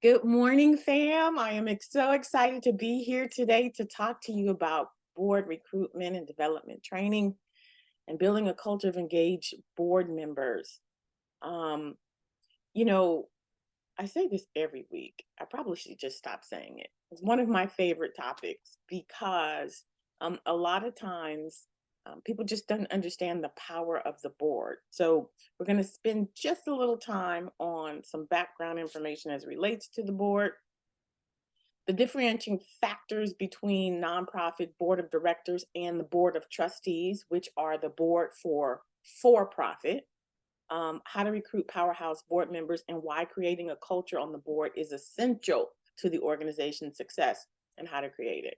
Good morning, fam. I am so excited to be here today to talk to you about board recruitment and development training and building a culture of engaged board members. Um, you know, I say this every week. I probably should just stop saying it. It's one of my favorite topics because a lot of times people just don't understand the power of the board. So we're going to spend just a little time on some background information as it relates to the board, the differentiating factors between nonprofit board of directors and the board of trustees, which are the board for profit, how to recruit powerhouse board members, and why creating a culture on the board is essential to the organization's success and how to create it.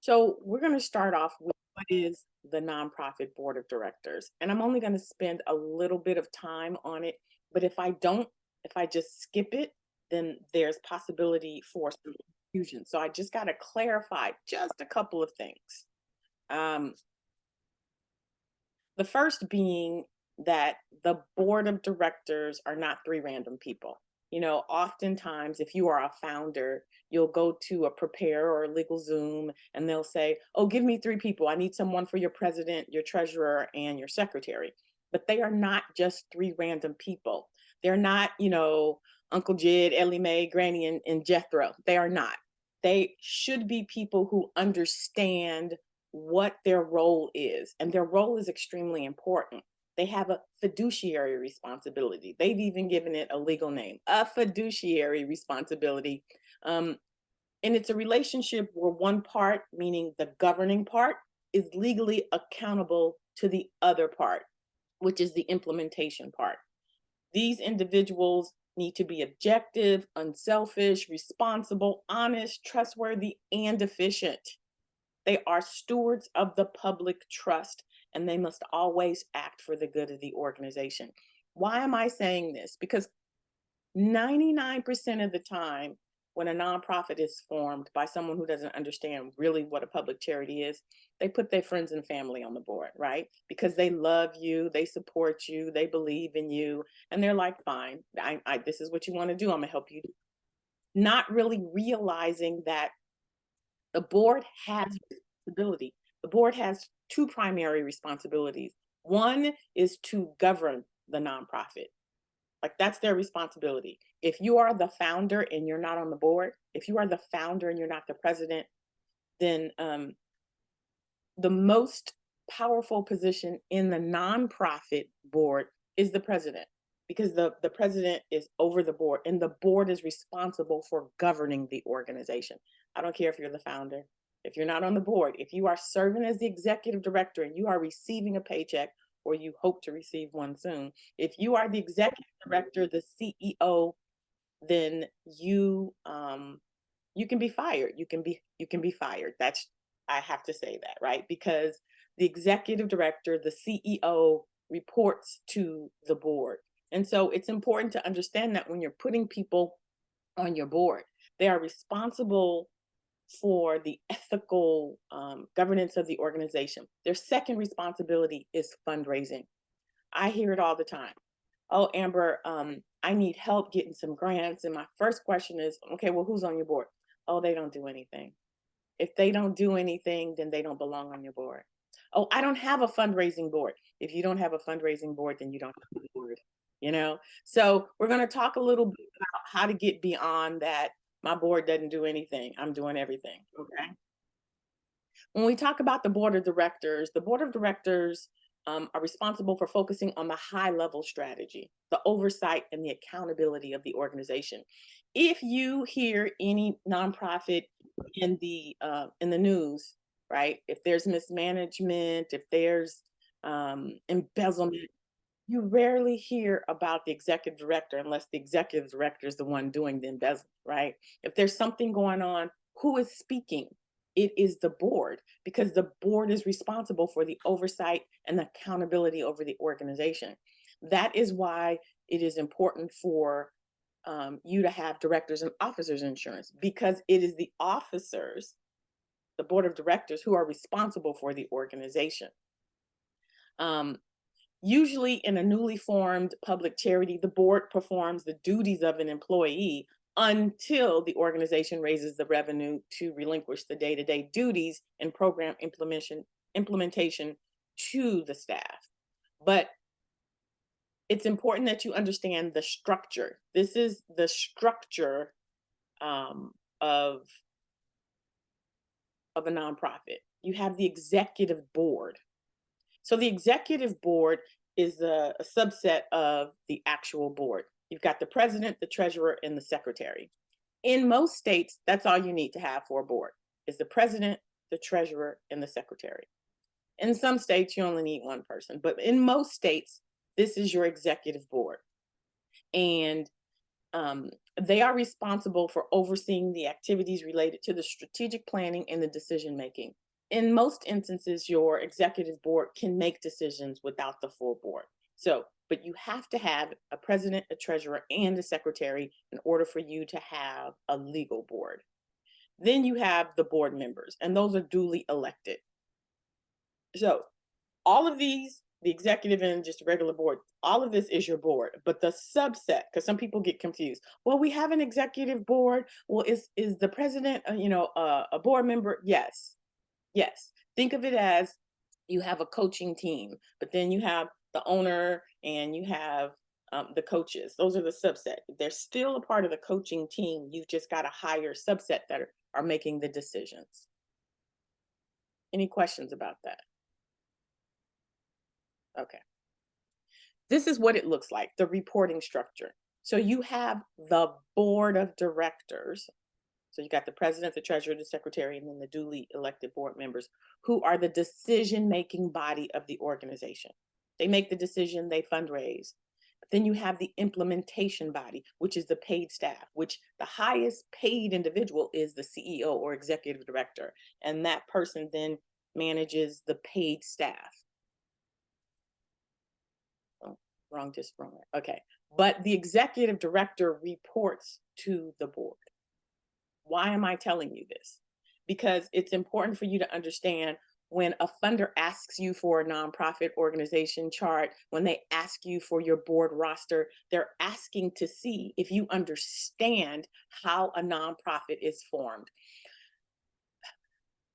So we're going to start off with what is the nonprofit board of directors. And I'm only going to spend a little bit of time on it, but if I just skip it, then there's possibility for some confusion. So I just got to clarify just a couple of things. Um, the first being that the board of directors are not three random people. Oftentimes, if you are a founder, you'll go to a prepare or a legal Zoom and they'll say, "Oh, give me three people. I need someone for your president, your treasurer, and your secretary." But they are not just three random people. They're not, Uncle Jed, Ellie Mae, Granny, and Jethro. They are not. They should be people who understand what their role is, and their role is extremely important. They have a fiduciary responsibility. They've even given it a legal name, a fiduciary responsibility. Um, and it's a relationship where one part, meaning the governing part, is legally accountable to the other part, which is the implementation part. These individuals need to be objective, unselfish, responsible, honest, trustworthy, and efficient. They are stewards of the public trust, and they must always act for the good of the organization. Why am I saying this? Because 99% of the time, when a nonprofit is formed by someone who doesn't understand really what a public charity is, they put their friends and family on the board, right? Because they love you, they support you, they believe in you, and they're like, fine, this is what you want to do, I'm gonna help you. Not really realizing that the board has responsibility. The board has two primary responsibilities. One is to govern the nonprofit. Like, that's their responsibility. If you are the founder and you're not on the board, if you are the founder and you're not the president, then the most powerful position in the nonprofit board is the president, because the president is over the board and the board is responsible for governing the organization. I don't care if you're the founder, if you're not on the board, if you are serving as the executive director and you are receiving a paycheck or you hope to receive one soon, if you are the executive director, the CEO, then you can be fired. You can be fired. That's, I have to say that, right? Because the executive director, the CEO, reports to the board. And so it's important to understand that when you're putting people on your board, they are responsible for the ethical governance of the organization. Their second responsibility is fundraising. I hear it all the time. "Oh, Amber, I need help getting some grants." And my first question is, "Okay, well, who's on your board?" "Oh, they don't do anything." If they don't do anything, then they don't belong on your board. "Oh, I don't have a fundraising board." If you don't have a fundraising board, then you don't have a board, you know? So we're going to talk a little bit about how to get beyond that. My board doesn't do anything, I'm doing everything. Okay. When we talk about the board of directors are responsible for focusing on the high level strategy, the oversight, and the accountability of the organization. If you hear any nonprofit in the news, right? If there's mismanagement, if there's embezzlement, you rarely hear about the executive director unless the executive director is the one doing the embezzlement, right? If there's something going on, who is speaking? It is the board, because the board is responsible for the oversight and the accountability over the organization. That is why it is important for you to have directors and officers insurance, because it is the officers, the board of directors, who are responsible for the organization. Um, Usually in a newly formed public charity, the board performs the duties of an employee until the organization raises the revenue to relinquish the day-to-day duties and program implementation to the staff. But it's important that you understand the structure. This is the structure of a nonprofit. You have the executive board. So the executive board is a subset of the actual board. You've got the president, the treasurer, and the secretary. In most states, that's all you need to have for a board is the president, the treasurer, and the secretary. In some states, you only need one person, but in most states, this is your executive board. And they are responsible for overseeing the activities related to the strategic planning and the decision making. In most instances, your executive board can make decisions without the full board. So, but you have to have a president, a treasurer, and a secretary in order for you to have a legal board. Then you have the board members, and those are duly elected. So all of these, the executive and just a regular board, all of this is your board. But the subset, because some people get confused. Well, we have an executive board. Well, is the president, a board member? Yes, yes. Think of it as you have a coaching team, but then you have the owner and you have the coaches. Those are the subset. They're still a part of the coaching team. You've just got a higher subset that are making the decisions. Any questions about that? Okay. This is what it looks like, the reporting structure. So you have the board of directors. So you got the president, the treasurer, the secretary, and then the duly elected board members who are the decision-making body of the organization. They make the decision, they fundraise. But then you have the implementation body, which is the paid staff, which the highest paid individual is the CEO or executive director. And that person then manages the paid staff. Oh, wrong. Okay. But the executive director reports to the board. Why am I telling you this? Because it's important for you to understand when a funder asks you for a nonprofit organization chart, when they ask you for your board roster, they're asking to see if you understand how a nonprofit is formed.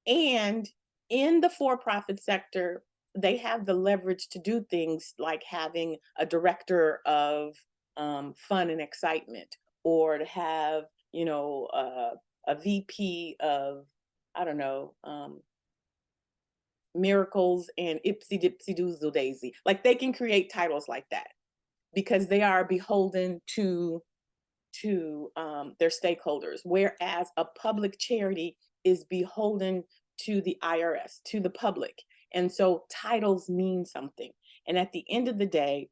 And in the for-profit sector, they have the leverage to do things like having a director of fun and excitement, or to have, a VP of, I don't know, miracles and ipsy dipsy doozle daisy. Like they can create titles like that because they are beholden to their stakeholders, whereas a public charity is beholden to the IRS, to the public. And so titles mean something. And at the end of the day,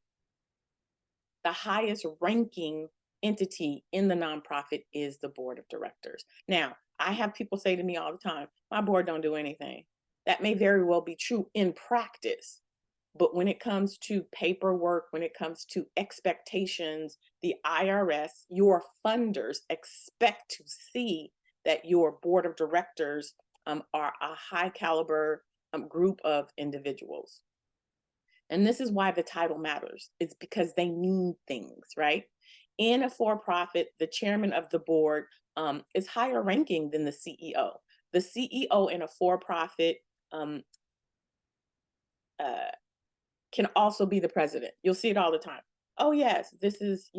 the highest ranking entity in the nonprofit is the board of directors. Now, I have people say to me all the time, my board don't do anything. That may very well be true in practice, but when it comes to paperwork, when it comes to expectations, the IRS, your funders expect to see that your board of directors are a high caliber group of individuals. And this is why the title matters. It's because they mean things, right? In a for-profit, the chairman of the board is higher ranking than the CEO. The CEO in a for-profit can also be the president. You'll see it all the time. Oh yes, this is,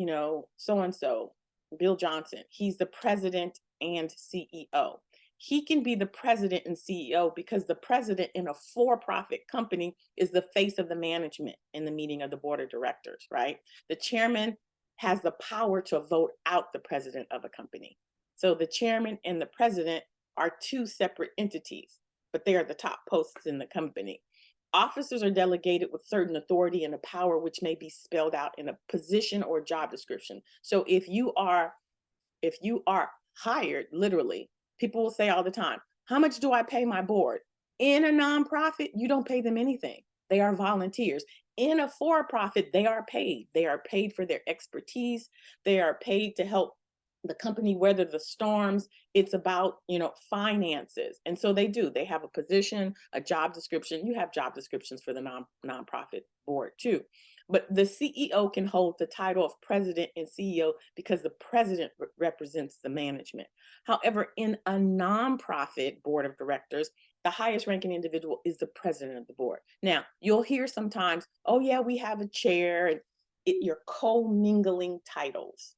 so-and-so, Bill Johnson. He's the president and CEO. He can be the president and CEO because the president in a for-profit company is the face of the management in the meeting of the board of directors, right? The chairman has the power to vote out the president of a company. So the chairman and the president are two separate entities, but they are the top posts in the company. Officers are delegated with certain authority and a power which may be spelled out in a position or job description. So if you are hired, literally, people will say all the time, how much do I pay my board? In a nonprofit, you don't pay them anything. They are volunteers. In a for-profit, they are paid. They are paid for their expertise. They are paid to help the company weather the storms. It's about, finances. And so they have a position, a job description. You have job descriptions for the nonprofit board too. But the CEO can hold the title of president and CEO because the president represents the management. However, in a nonprofit board of directors, the highest ranking individual is the president of the board. Now, you'll hear sometimes, oh yeah, we have a chair, and you're co-mingling titles.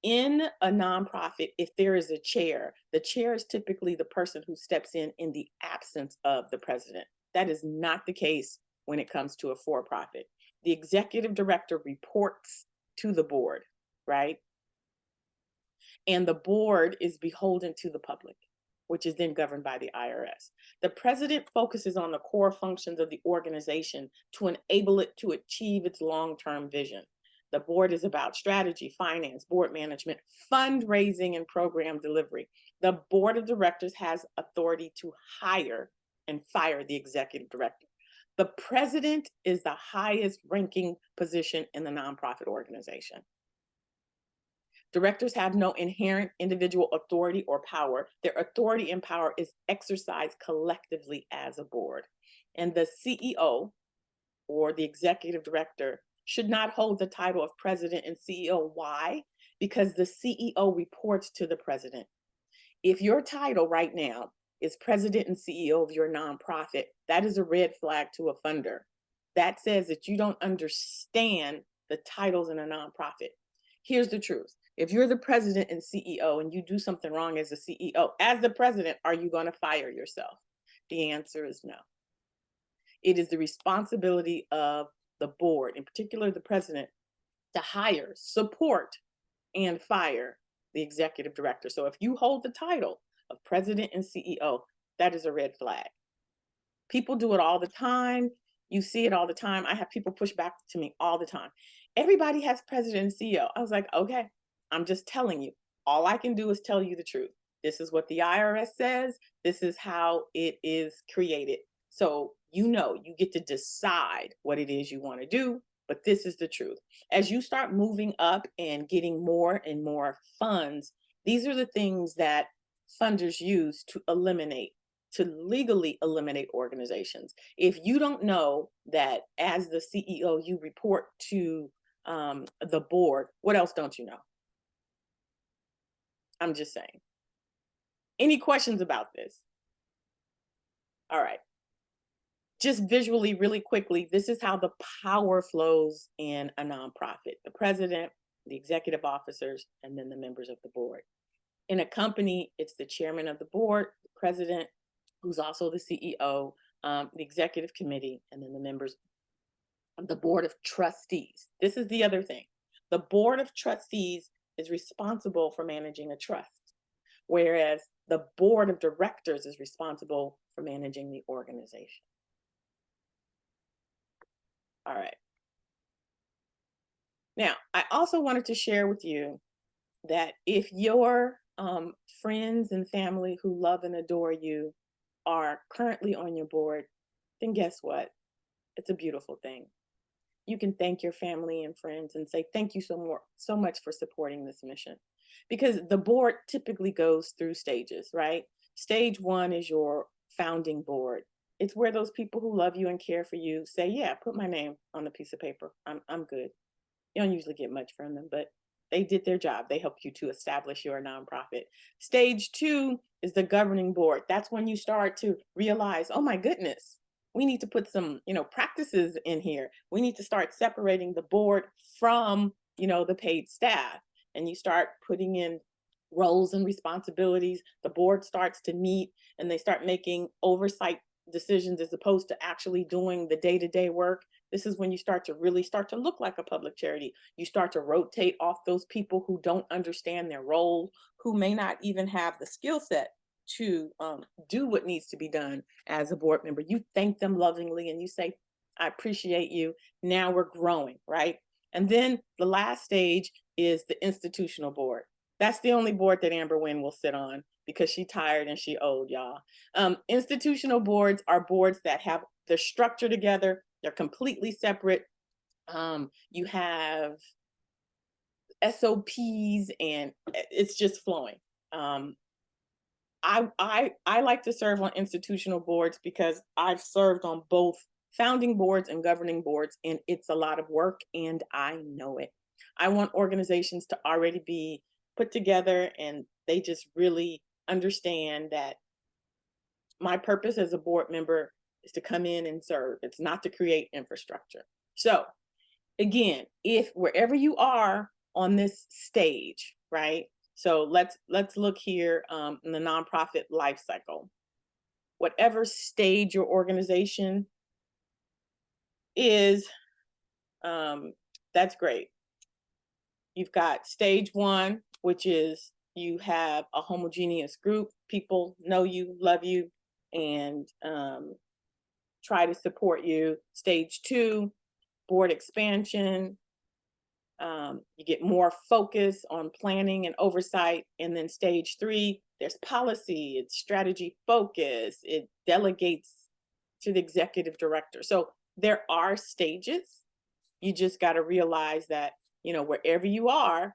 In a nonprofit, if there is a chair, the chair is typically the person who steps in the absence of the president. That is not the case when it comes to a for-profit. The executive director reports to the board, right? And the board is beholden to the public, which is then governed by the IRS. The president focuses on the core functions of the organization to enable it to achieve its long-term vision. The board is about strategy, finance, board management, fundraising, and program delivery. The board of directors has authority to hire and fire the executive director. The president is the highest ranking position in the nonprofit organization. Directors have no inherent individual authority or power. Their authority and power is exercised collectively as a board. And the CEO, or the executive director, should not hold the title of president and CEO. Why? Because the CEO reports to the president. If your title right now is president and CEO of your nonprofit, that is a red flag to a funder. That says that you don't understand the titles in a nonprofit. Here's the truth. If you're the president and CEO and you do something wrong as a CEO, as the president, are you going to fire yourself? The answer is no. It is the responsibility of the board, in particular the president, to hire, support, and fire the executive director. So if you hold the title of president and CEO, that is a red flag. People do it all the time. You see it all the time. I have people push back to me all the time. Everybody has president and CEO. I was like, okay, I'm just telling you. All I can do is tell you the truth. This is what the IRS says. This is how it is created. So you get to decide what it is you want to do, but this is the truth. As you start moving up and getting more and more funds, these are the things that funders use to legally eliminate organizations. If you don't know that as the CEO, you report to the board, what else don't you know? I'm just saying. Any questions about this? All right. Just visually, really quickly, this is how the power flows in a nonprofit. The president, the executive officers, and then the members of the board. In a company, it's the chairman of the board, the president, who's also the CEO, the executive committee, and then the members of the board of trustees. This is the other thing. The board of trustees is responsible for managing a trust, whereas the board of directors is responsible for managing the organization. All right. Now, I also wanted to share with you that if your friends and family who love and adore you are currently on your board, then guess what? It's a beautiful thing. You can thank your family and friends and say, thank you so much for supporting this mission. Because the board typically goes through stages, right? Stage 1 is your founding board. It's where those people who love you and care for you say, yeah, put my name on a piece of paper. I'm good. You don't usually get much from them, but they did their job. They helped you to establish your nonprofit. Stage 2 is the governing board. That's when you start to realize, oh my goodness, we need to put some, practices in here. We need to start separating the board from, the paid staff. And you start putting in roles and responsibilities. The board starts to meet and they start making oversight decisions as opposed to actually doing the day-to-day work. This is when you start to look like a public charity. You start to rotate off those people who don't understand their role, who may not even have the skill set to do what needs to be done as a board member. You thank them lovingly and you say, I appreciate you. Now we're growing, right? And then the last stage is the institutional board. That's the only board that Amber Wynn will sit on because she's tired and she old, y'all. Institutional boards are boards that have their structure together. They're completely separate. You have SOPs, and it's just flowing. Um, I like to serve on institutional boards because I've served on both founding boards and governing boards, and it's a lot of work, and I know it. I want organizations to already be put together, and they just really understand that my purpose as a board member is to come in and serve. It's not to create infrastructure. So again, if wherever you are on this stage, right? So let's look here in the nonprofit life cycle. Whatever stage your organization is, um, that's great. You've got stage one, which is you have a homogeneous group. People know you, love you, and try to support you. Stage two, board expansion. You get more focus on planning and oversight. And then stage three, there's policy, it's strategy focus, it delegates to the executive director. So there are stages. You just got to realize that, wherever you are,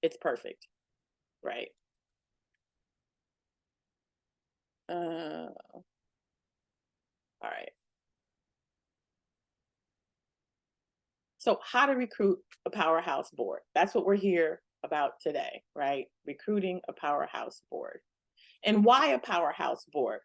it's perfect, right? All right. So how to recruit a powerhouse board. That's what we're here about today, right? Recruiting a powerhouse board. And why a powerhouse board?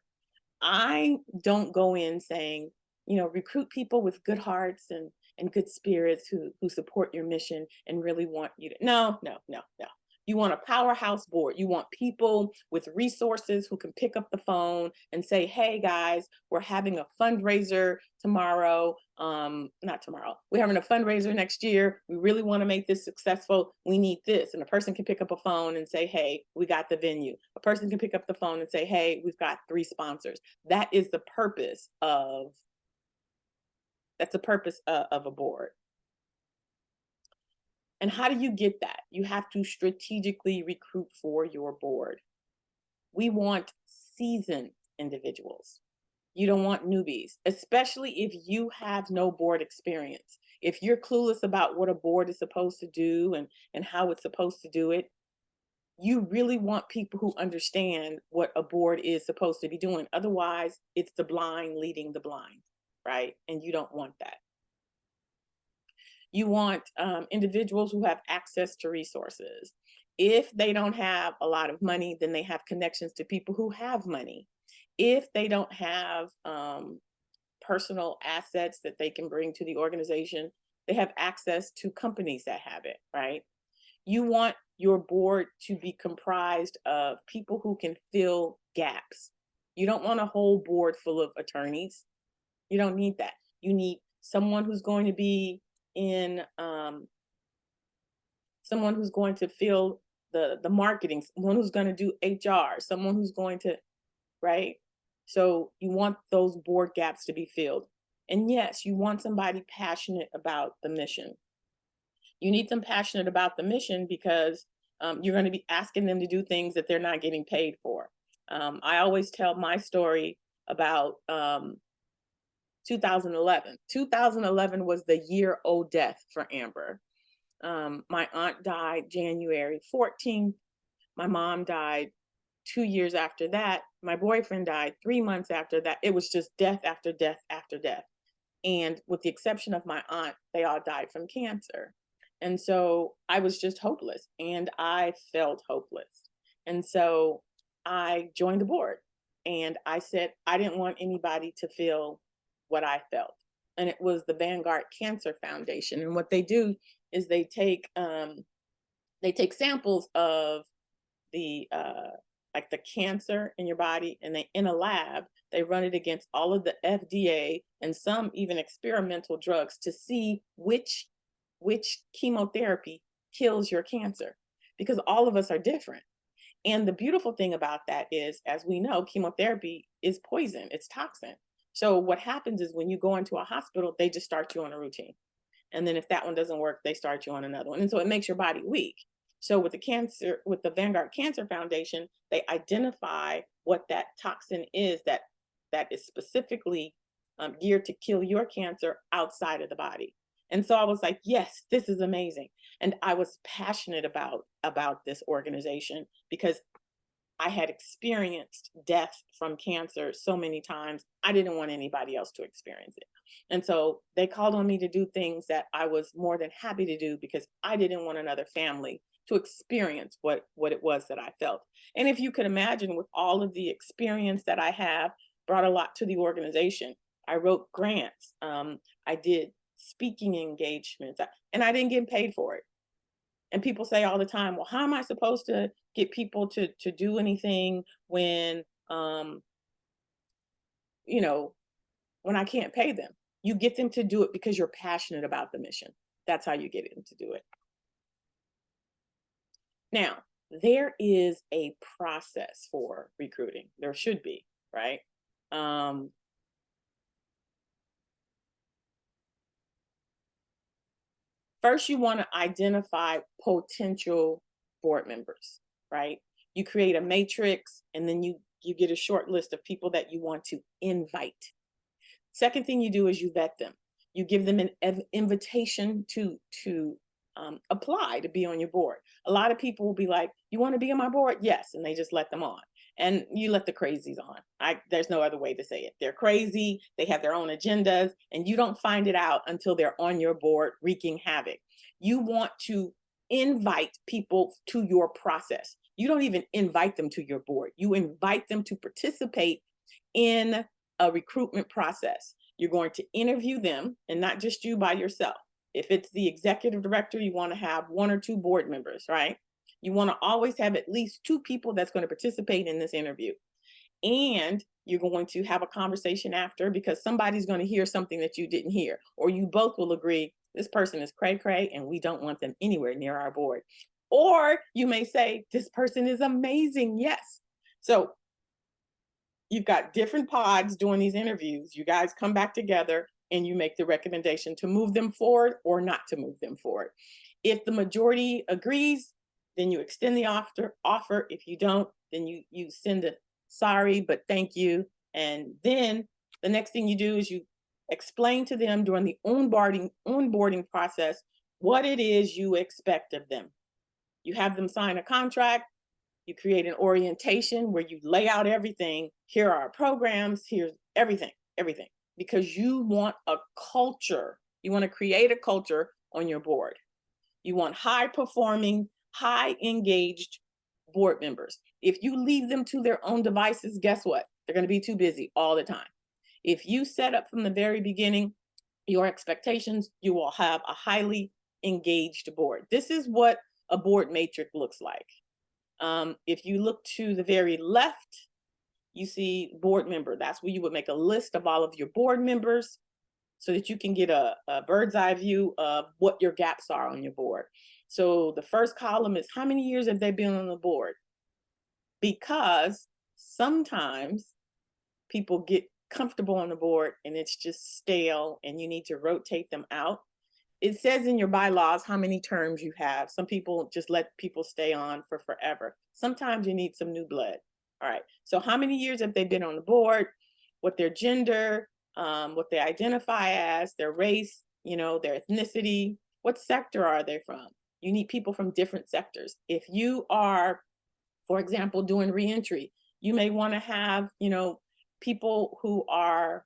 I don't go in saying, recruit people with good hearts and good spirits who support your mission and really want you to. No, no, no, no. You want a powerhouse board. You want people with resources who can pick up the phone and say, hey guys, we're having a fundraiser tomorrow. Not tomorrow. We're having a fundraiser next year. We really want to make this successful. We need this. And a person can pick up a phone and say, hey, we got the venue. A person can pick up the phone and say, hey, we've got 3 sponsors. That's the purpose of a board. And how do you get that? You have to strategically recruit for your board. We want seasoned individuals. You don't want newbies, especially if you have no board experience. If you're clueless about what a board is supposed to do and how it's supposed to do it, you really want people who understand what a board is supposed to be doing. Otherwise, it's the blind leading the blind, right? And you don't want that. You want individuals who have access to resources. If they don't have a lot of money, then they have connections to people who have money. If they don't have personal assets that they can bring to the organization, they have access to companies that have it, right? You want your board to be comprised of people who can fill gaps. You don't want a whole board full of attorneys. You don't need that. You need someone who's going to be in someone who's going to fill the marketing, someone who's going to do HR, someone who's going to, right? So you want those board gaps to be filled. And yes, you want somebody passionate about the mission. You need them passionate about the mission because you're going to be asking them to do things that they're not getting paid for. I always tell my story about 2011. 2011 was the year O death for Amber. My aunt died January 14th. My mom died 2 years after that. My boyfriend died 3 months after that. It was just death after death after death. And with the exception of my aunt, they all died from cancer. And so I was just hopeless, and I felt hopeless. And so I joined the board, and I said I didn't want anybody to feel what I felt. And it was the Vanguard Cancer Foundation. And what they do is they take samples of the like the cancer in your body, and they, in a lab, they run it against all of the FDA and some even experimental drugs to see which chemotherapy kills your cancer, because all of us are different. And the beautiful thing about that is, as we know, chemotherapy is poison, it's toxin. So what happens is when you go into a hospital, they just start you on a routine. And then if that one doesn't work, they start you on another one. And so it makes your body weak. So with the Vanguard Cancer Foundation, they identify what that toxin is that is specifically geared to kill your cancer outside of the body. And so I was like, yes, this is amazing. And I was passionate about this organization because I had experienced death from cancer so many times. I didn't want anybody else to experience it. And so they called on me to do things that I was more than happy to do because I didn't want another family to experience what it was that I felt. And if you can imagine, with all of the experience that I have, brought a lot to the organization. I wrote grants. I did speaking engagements, and I didn't get paid for it. And people say all the time, well, how am I supposed to get people to do anything when um, you know, when I can't pay them? You get them to do it because you're passionate about the mission. That's how you get them to do it. Now, there is a process for recruiting. There should be, right? Um, First, you want to identify potential board members, right? You create a matrix, and then you get a short list of people that you want to invite. Second thing you do is you vet them. You give them an invitation to apply to be on your board. A lot of people will be like, "You want to be on my board?" Yes, and they just let them on. And you let the crazies on. There's no other way to say it. They're crazy. They have their own agendas, and you don't find it out until they're on your board wreaking havoc. You want to invite people to your process. You don't even invite them to your board. You invite them to participate in a recruitment process. You're going to interview them, and not just you by yourself. If it's the executive director, you want to have one or two board members, right? You want to always have at least two people that's going to participate in this interview. And you're going to have a conversation after, because somebody's going to hear something that you didn't hear, or you both will agree this person is cray cray and we don't want them anywhere near our board. Or you may say, this person is amazing. Yes. So you've got different pods doing these interviews. You guys come back together and you make the recommendation to move them forward or not to move them forward. If the majority agrees, then you extend the offer. If you don't, then you send a sorry, but thank you. And then the next thing you do is you explain to them during the onboarding process what it is you expect of them. You have them sign a contract. You create an orientation where you lay out everything. Here are our programs. Here's everything, because you want a culture. You want to create a culture on your board. You want high performing, high engaged board members. If you leave them to their own devices, guess what? They're going to be too busy all the time. If you set up from the very beginning your expectations, you will have a highly engaged board. This is what a board matrix looks like. If you look to the very left, you see board member. That's where you would make a list of all of your board members so that you can get a bird's eye view of what your gaps are on your board. So the first column is how many years have they been on the board? Because sometimes people get comfortable on the board and it's just stale and you need to rotate them out. It says in your bylaws how many terms you have. Some people just let people stay on for forever. Sometimes you need some new blood. All right. So how many years have they been on the board? What their gender, what they identify as, their race, their ethnicity, what sector are they from? You need people from different sectors. If you are, for example, doing reentry, you may want to have, people who are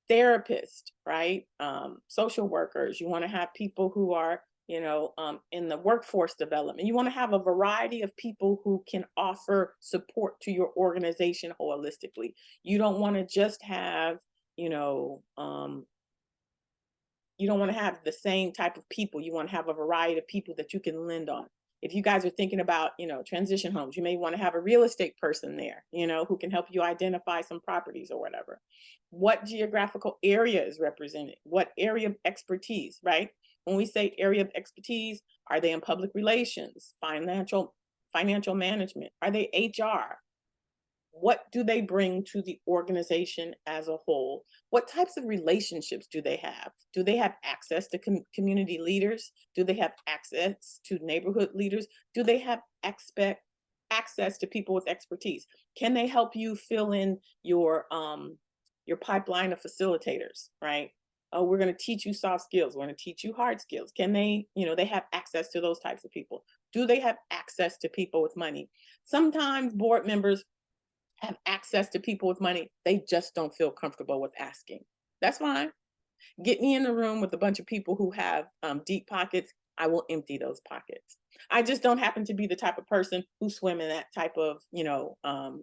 therapists, right? Social workers. You want to have people who are, in the workforce development. You want to have a variety of people who can offer support to your organization holistically. You don't want to just have, you don't want to have the same type of people. You want to have a variety of people that you can lend on. If you guys are thinking about, transition homes, you may want to have a real estate person there, who can help you identify some properties or whatever. What geographical area is represented? What area of expertise, right? When we say area of expertise, are they in public relations, financial management? Are they HR? What do they bring to the organization as a whole? What types of relationships do they have? Do they have access to community leaders? Do they have access to neighborhood leaders? Do they have access to people with expertise? Can they help you fill in your pipeline of facilitators, right? Oh, we're going to teach you soft skills. We're going to teach you hard skills. Can they, they have access to those types of people? Do they have access to people with money? Sometimes board members have access to people with money. They just don't feel comfortable with asking. That's fine. Get me in the room with a bunch of people who have deep pockets. I will empty those pockets. I just don't happen to be the type of person who swim in that type of,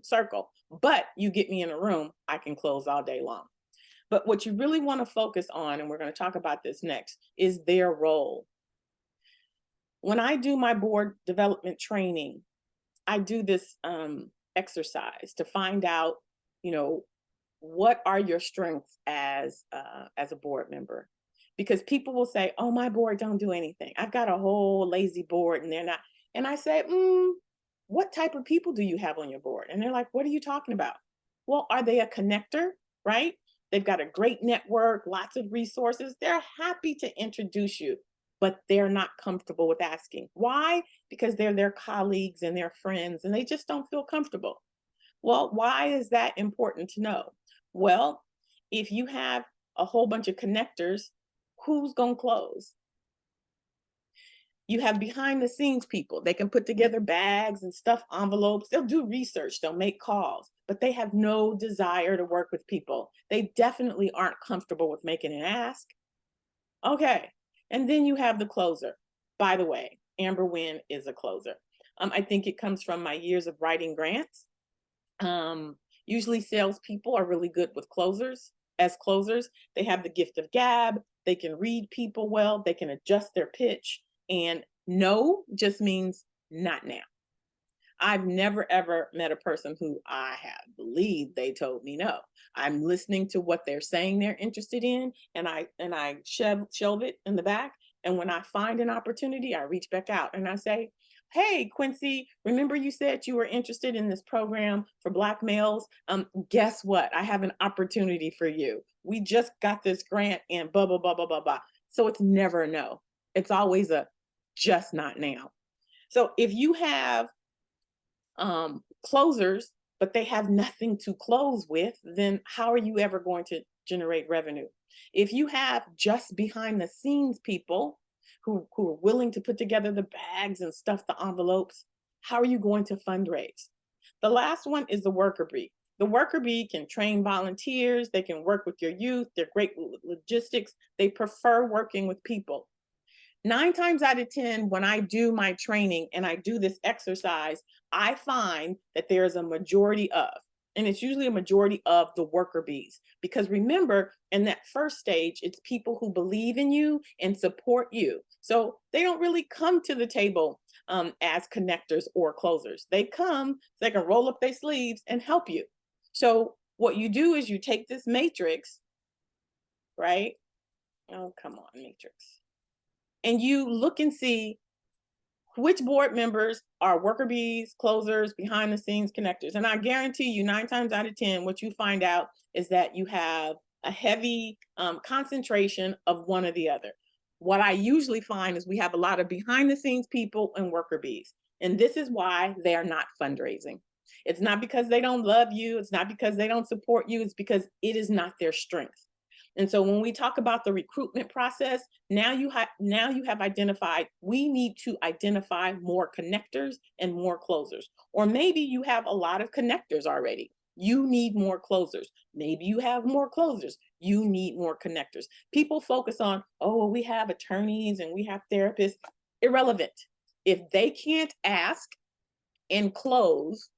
circle. But you get me in a room, I can close all day long. But what you really want to focus on, and we're going to talk about this next, is their role. When I do my board development training, I do this exercise to find out, what are your strengths as a board member? Because people will say, "Oh, my board don't do anything. I've got a whole lazy board, and they're not." And I say, "What type of people do you have on your board?" And they're like, "What are you talking about?" Well, are they a connector? Right? They've got a great network, lots of resources. They're happy to introduce you, but they're not comfortable with asking. Why? Because they're their colleagues and their friends, and they just don't feel comfortable. Well, why is that important to know? Well, if you have a whole bunch of connectors, who's going to close? You have behind the scenes people. They can put together bags and stuff envelopes. They'll do research. They'll make calls, but they have no desire to work with people. They definitely aren't comfortable with making an ask. Okay. And then you have the closer. By the way, Amber Wynn is a closer. I think it comes from my years of writing grants. Usually salespeople are really good with closers. As closers, they have the gift of gab. They can read people well. They can adjust their pitch. And no just means not now. I've never ever met a person who I have believed they told me no. I'm listening to what they're saying they're interested in, and I shelve it in the back. And when I find an opportunity, I reach back out and I say, "Hey, Quincy, remember you said you were interested in this program for Black males? Guess what? I have an opportunity for you. We just got this grant and blah blah blah blah blah blah." So it's never a no. It's always a just not now. So if you have closers, but they have nothing to close with, then how are you ever going to generate revenue? If you have just behind the scenes people who are willing to put together the bags and stuff the envelopes, how are you going to fundraise? The last one is the worker bee. The worker bee can train volunteers, they can work with your youth, they're great with logistics, they prefer working with people. 9 times out of 10, when I do my training and I do this exercise, I find that there's a majority of, and it's usually a majority of the worker bees. Because remember, in that first stage, it's people who believe in you and support you. So they don't really come to the table as connectors or closers. They come so they can roll up their sleeves and help you. So what you do is you take this matrix, right? Oh, come on, matrix. And you look and see which board members are worker bees, closers, behind the scenes connectors. And I guarantee you 9 times out of 10, what you find out is that you have a heavy concentration of one or the other. What I usually find is we have a lot of behind the scenes people and worker bees. And this is why they are not fundraising. It's not because they don't love you. It's not because they don't support you. It's because it is not their strength. And so when we talk about the recruitment process, now you have identified we need to identify more connectors and more closers. Or maybe you have a lot of connectors already. You need more closers. Maybe you have more closers. You need more connectors. People focus on, oh, well, we have attorneys and we have therapists. Irrelevant. If they can't ask and close,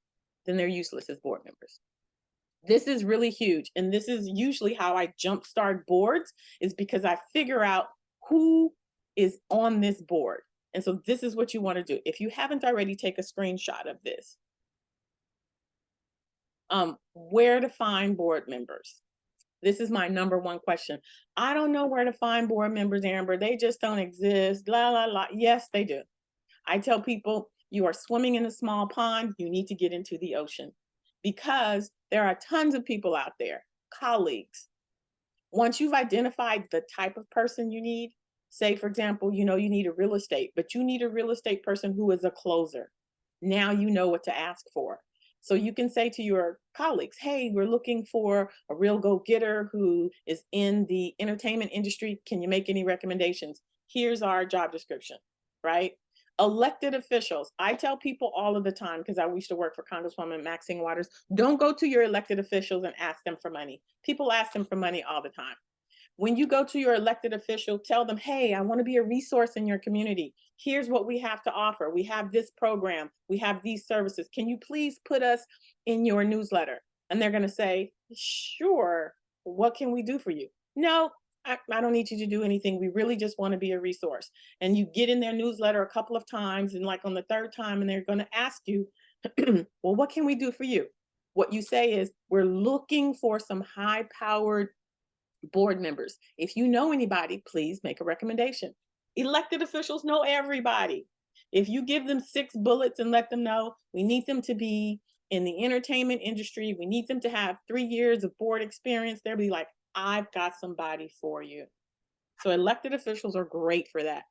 then they're useless as board members. This is really huge. And this is usually how I jumpstart boards, is because I figure out who is on this board. And so this is what you want to do. If you haven't already, take a screenshot of this. Where to find board members? This is my number one question. I don't know where to find board members, Amber. They just don't exist. La, la, la. Yes, they do. I tell people, you are swimming in a small pond. You need to get into the ocean, because there are tons of people out there, colleagues. Once you've identified the type of person you need, say, for example, you need a real estate, but you need a real estate person who is a closer. Now you know what to ask for. So you can say to your colleagues, hey, we're looking for a real go-getter who is in the entertainment industry. Can you make any recommendations? Here's our job description, right? Elected officials. I tell people all of the time, because I used to work for Congresswoman Maxine Waters, don't go to your elected officials and ask them for money. People ask them for money all the time. When you go to your elected official, tell them, hey, I want to be a resource in your community. Here's what we have to offer. We have this program. We have these services. Can you please put us in your newsletter? And they're going to say, sure. What can we do for you? No, I don't need you to do anything. We really just want to be a resource. And you get in their newsletter a couple of times, and like on the third time, and they're going to ask you, well, what can we do for you? What you say is, we're looking for some high-powered board members. If you know anybody, please make a recommendation. Elected officials know everybody. If you give them 6 bullets and let them know, we need them to be in the entertainment industry, we need them to have 3 years of board experience, they'll be like, I've got somebody for you. So elected officials are great for that.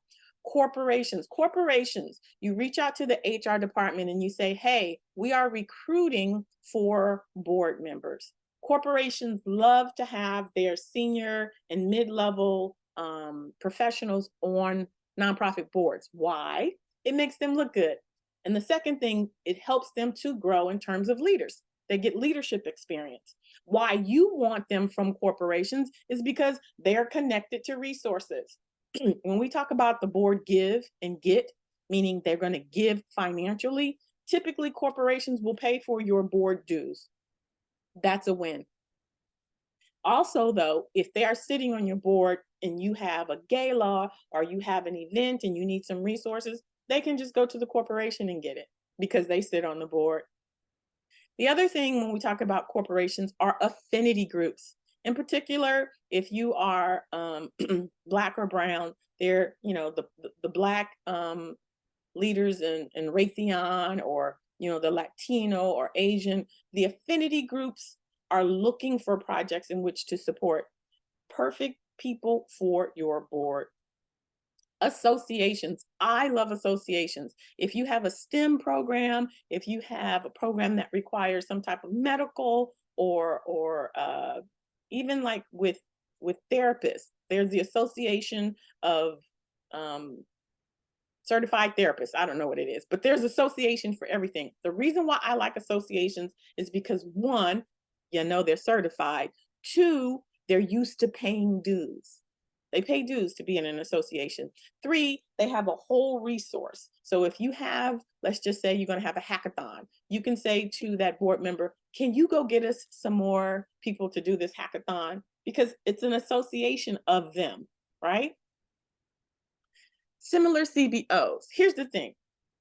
Corporations, you reach out to the HR department and you say, hey, we are recruiting for board members. Corporations love to have their senior and mid-level professionals on nonprofit boards. Why? It makes them look good. And the second thing, it helps them to grow in terms of leaders. They get leadership experience. Why you want them from corporations is because they're connected to resources. When we talk about the board give and get, meaning they're going to give financially, typically corporations will pay for your board dues. That's a win. Also, though, if they are sitting on your board and you have a gala or you have an event and you need some resources, they can just go to the corporation and get it because they sit on the board. The other thing when we talk about corporations are affinity groups. In particular, if you are Black or brown, they're, the Black leaders in Raytheon, or, the Latino or Asian, the affinity groups are looking for projects in which to support. Perfect people for your board. Associations. I love associations. If you have a STEM program, if you have a program that requires some type of medical or even like with therapists, there's the Association of Certified Therapists. I don't know what it is, but there's association for everything. The reason why I like associations is because, one, they're certified. 2, they're used to paying dues. They pay dues to be in an association. 3, they have a whole resource. So if you have, let's just say you're going to have a hackathon, you can say to that board member, can you go get us some more people to do this hackathon? Because it's an association of them, right? Similar CBOs. Here's the thing.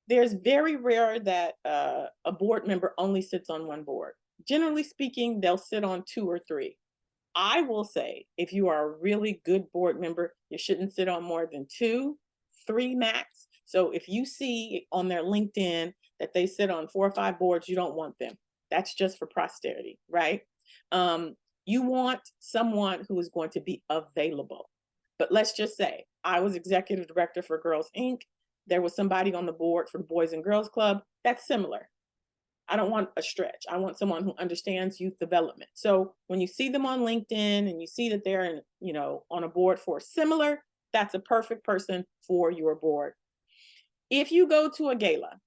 There's very rare that a board member only sits on one board. Generally speaking, they'll sit on 2 or 3. I will say, if you are a really good board member, you shouldn't sit on more than 2, 3 max. So if you see on their LinkedIn that they sit on 4 or 5 boards, you don't want them. That's just for posterity, right? You want someone who is going to be available. But let's just say I was executive director for Girls Inc. There was somebody on the board for the Boys and Girls Club. That's similar. I don't want a stretch. I want someone who understands youth development. So when you see them on LinkedIn and you see that they're on a board for similar, that's a perfect person for your board. If you go to a gala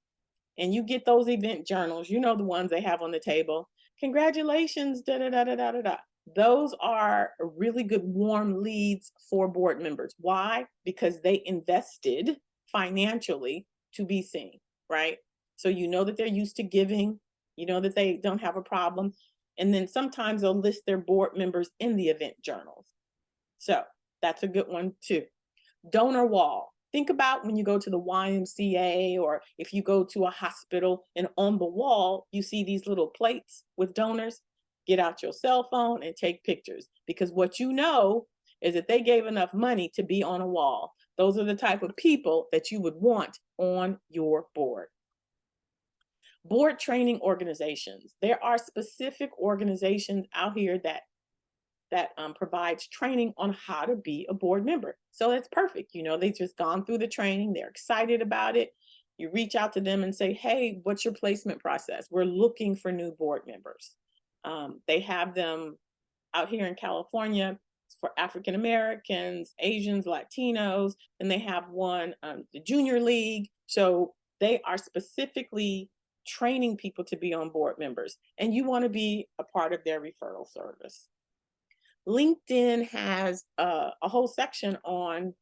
and you get those event journals, the ones they have on the table, congratulations, da da da da da da. Those are really good warm leads for board members. Why? Because they invested financially to be seen, right? So that they're used to giving, that they don't have a problem. And then sometimes they'll list their board members in the event journals. So that's a good one too. Donor wall. Think about when you go to the YMCA or if you go to a hospital and on the wall, you see these little plates with donors. Get out your cell phone and take pictures, because what is that they gave enough money to be on a wall. Those are the type of people that you would want on your board. Board training organizations. There are specific organizations out here that provides training on how to be a board member. So it's perfect. They've just gone through the training. They're excited about it. You reach out to them and say, hey, what's your placement process? We're looking for new board members. They have them out here in California for African Americans, Asians, Latinos, and they have one, the Junior League. So they are specifically training people to be on board members, and you want to be a part of their referral service. LinkedIn has a whole section on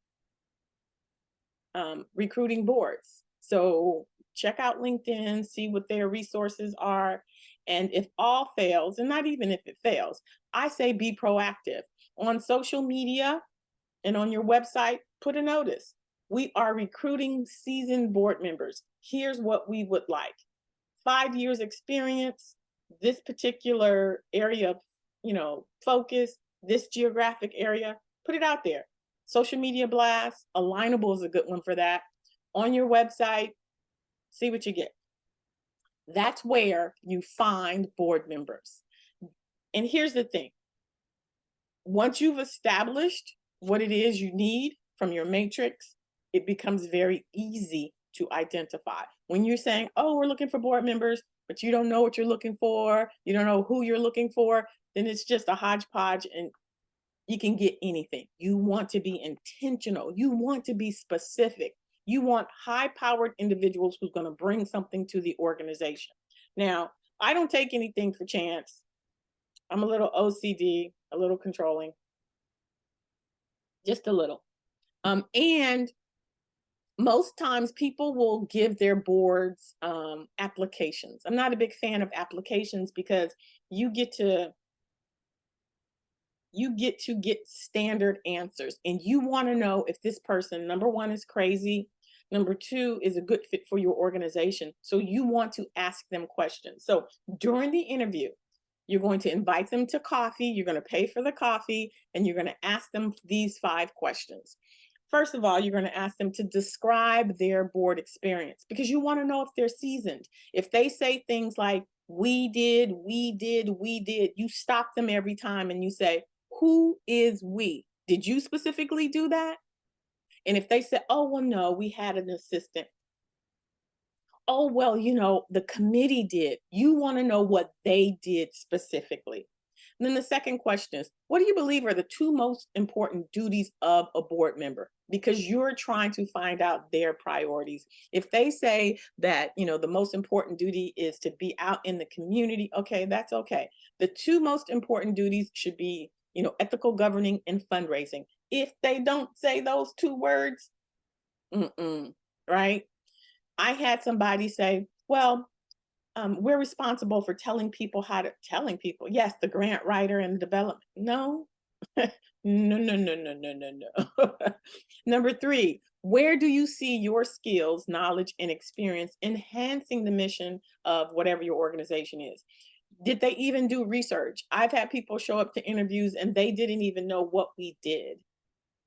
recruiting boards. So check out LinkedIn, see what their resources are. And if all fails, and not even if it fails, I say be proactive. On social media and on your website, put a notice. We are recruiting seasoned board members. Here's what we would like. 5 years experience, this particular area of, focus, this geographic area, put it out there. Social media blasts, Alignable is a good one for that. On your website, see what you get. That's where you find board members. And here's the thing. Once you've established what it is you need from your matrix, it becomes very easy to identify. When you're saying, oh, we're looking for board members, but you don't know what you're looking for, you don't know who you're looking for, then it's just a hodgepodge and you can get anything. You want to be intentional. You want to be specific. You want high-powered individuals who's going to bring something to the organization. Now, I don't take anything for chance. I'm a little OCD, a little controlling, just a little. And most times people will give their boards applications. I'm not a big fan of applications because you get to get standard answers, and you want to know if this person, number one, is crazy, number two, is a good fit for your organization. So you want to ask them questions. So during the interview, you're going to invite them to coffee, you're going to pay for the coffee, and you're going to ask them these 5 questions. First of all, you're going to ask them to describe their board experience, because you want to know if they're seasoned. If they say things like, we did, you stop them every time and you say, who is we? Did you specifically do that? And if they say, oh, well, no, we had an assistant. Oh, well, the committee did. You want to know what they did specifically. And then the second question is, what do you believe are the 2 most important duties of a board member? Because you're trying to find out their priorities. If they say that, the most important duty is to be out in the community, okay, that's okay. The 2 most important duties should be, ethical governing and fundraising. If they don't say those 2 words, right? I had somebody say, well, we're responsible for telling people. Yes, the grant writer and the development. No, no. Number 3, where do you see your skills, knowledge, and experience enhancing the mission of whatever your organization is? Did they even do research? I've had people show up to interviews and they didn't even know what we did.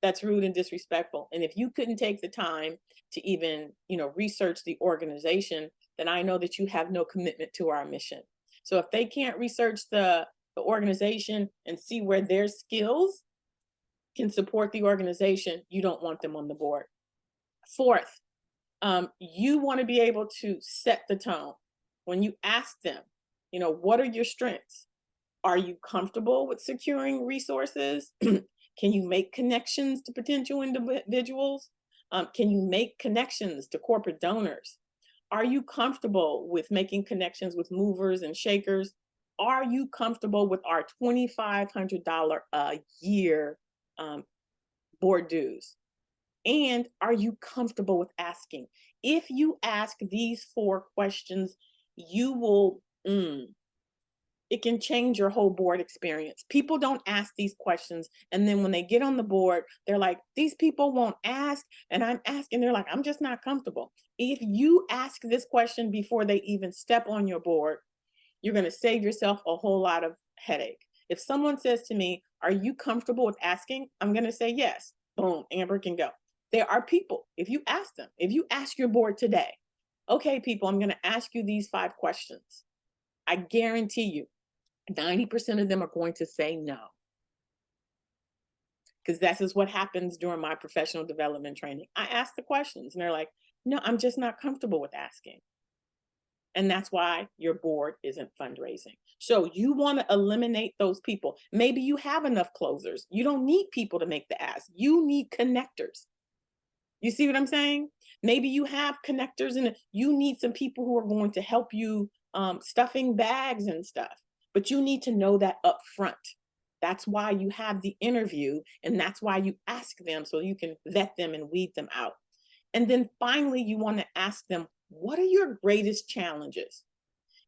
That's rude and disrespectful. And if you couldn't take the time to even, research the organization, then I know that you have no commitment to our mission. So if they can't research the organization and see where their skills can support the organization, you don't want them on the board. 4th, you want to be able to set the tone. When you ask them, what are your strengths? Are you comfortable with securing resources? Can you make connections to potential individuals? Can you make connections to corporate donors? Are you comfortable with making connections with movers and shakers? Are you comfortable with our $2,500 a year board dues? And are you comfortable with asking? If you ask these 4 questions, you will, it can change your whole board experience. People don't ask these questions. And then when they get on the board, they're like, these people won't ask. And I'm asking, they're like, I'm just not comfortable. If you ask this question before they even step on your board, you're going to save yourself a whole lot of headache. If someone says to me, are you comfortable with asking? I'm going to say yes. Boom, Amber can go. There are people, if you ask your board today, okay, people, I'm going to ask you these 5 questions. I guarantee you, 90% of them are going to say no. Because this is what happens during my professional development training. I ask the questions and they're like, No, I'm just not comfortable with asking. And that's why your board isn't fundraising. So you want to eliminate those people. Maybe you have enough closers. You don't need people to make the ask. You need connectors. You see what I'm saying? Maybe you have connectors and you need some people who are going to help you stuffing bags and stuff. But you need to know that up front. That's why you have the interview and that's why you ask them so you can vet them and weed them out. And then finally, you want to ask them, what are your greatest challenges?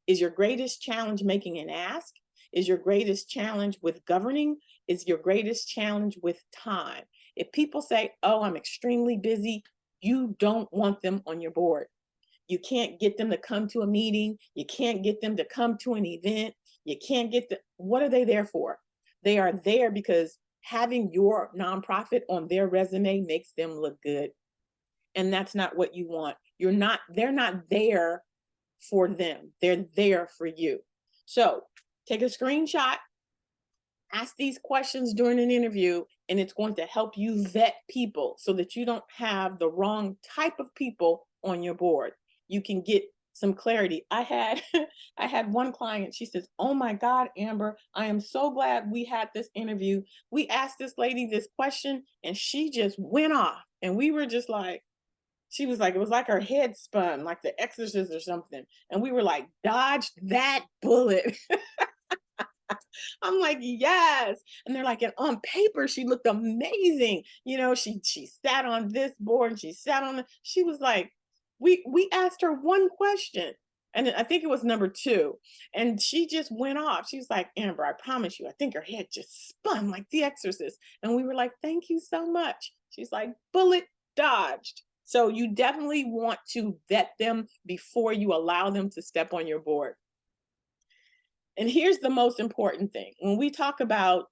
Is your greatest challenge making an ask? Is your greatest challenge with governing? Is your greatest challenge with time? If people say, oh, I'm extremely busy, you don't want them on your board. You can't get them to come to a meeting. You can't get them to come to an event. You can't get the, what are they there for? They are there because having your nonprofit on their resume makes them look good. And that's not what you want. They're not there for them. They're there for you. So take a screenshot, ask these questions during an interview, and it's going to help you vet people so that you don't have the wrong type of people on your board. You can get some clarity. I had I had one client, she says, "Oh my God, Amber, I am so glad we had this interview. We asked this lady this question and she just went off." And we were just like, she was like, it was like her head spun, like the exorcist or something. And we were like, dodged that bullet. I'm like, yes. And they're like, and on paper, she looked amazing. You know, she sat on this board and she sat on the, she was like, we asked her one question. And I think it was number 2. And she just went off. She was like, Amber, I promise you, I think her head just spun like the exorcist. And we were like, thank you so much. She's like, bullet dodged. So you definitely want to vet them before you allow them to step on your board. And here's the most important thing. When we talk about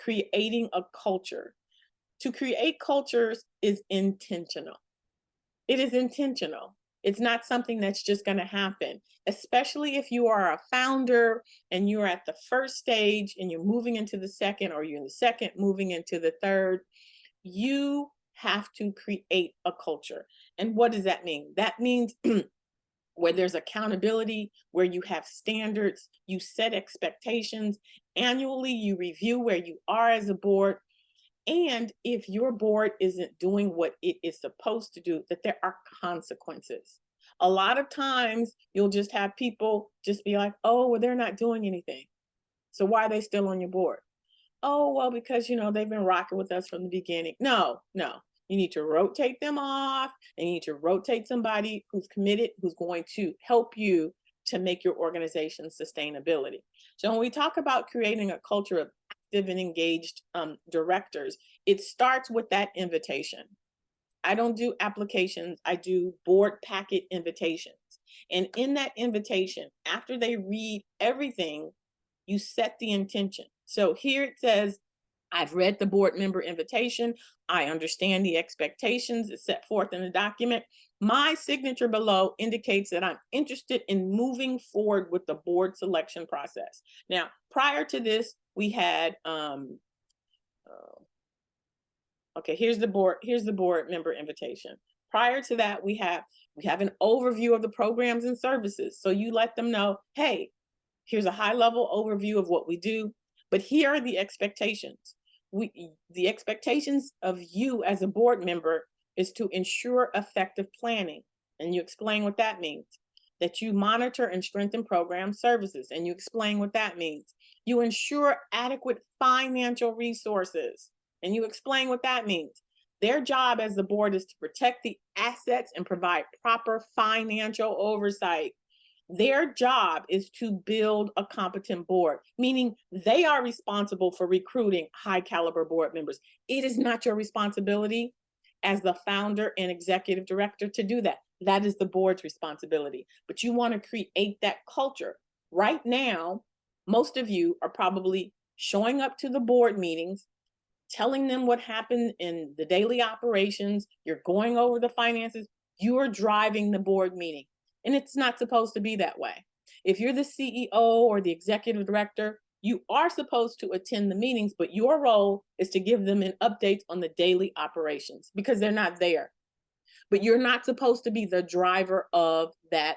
creating a culture, to create cultures is intentional. It is intentional. It's not something that's just going to happen, especially if you are a founder and you're at the first stage and you're moving into the second, or you're in the second, moving into the third. You have to create a culture. And what does that mean? That means where there's accountability, where you have standards, you set expectations. Annually, you review where you are as a board. And if your board isn't doing what it is supposed to do, that there are consequences. A lot of times you'll just have people just be like, oh, well, they're not doing anything. So why are they still on your board? Oh, well, because, they've been rocking with us from the beginning. No, no. You need to rotate them off, and you need to rotate somebody who's committed, who's going to help you to make your organization sustainability. So when we talk about creating a culture of active and engaged directors, it starts with that invitation. I don't do applications, I do board packet invitations. And in that invitation, after they read everything, you set the intention. So here it says, I've read the board member invitation. I understand the expectations that's set forth in the document. My signature below indicates that I'm interested in moving forward with the board selection process. Now, prior to this, we had, okay, here's the board member invitation. Prior to that, we have an overview of the programs and services. So you let them know, hey, here's a high level overview of what we do, but here are the expectations. The expectations of you as a board member is to ensure effective planning. And you explain what that means. That you monitor and strengthen program services. And you explain what that means. You ensure adequate financial resources. And you explain what that means. Their job as the board is to protect the assets and provide proper financial oversight. Their job is to build a competent board, meaning they are responsible for recruiting high caliber board members. It is not your responsibility as the founder and executive director to do that. That is the board's responsibility. But you want to create that culture. Right now, most of you are probably showing up to the board meetings, telling them what happened in the daily operations. You're going over the finances. You are driving the board meeting. And it's not supposed to be that way. If you're the CEO or the executive director, you are supposed to attend the meetings, but your role is to give them an update on the daily operations because they're not there. but you're not supposed to be the driver of that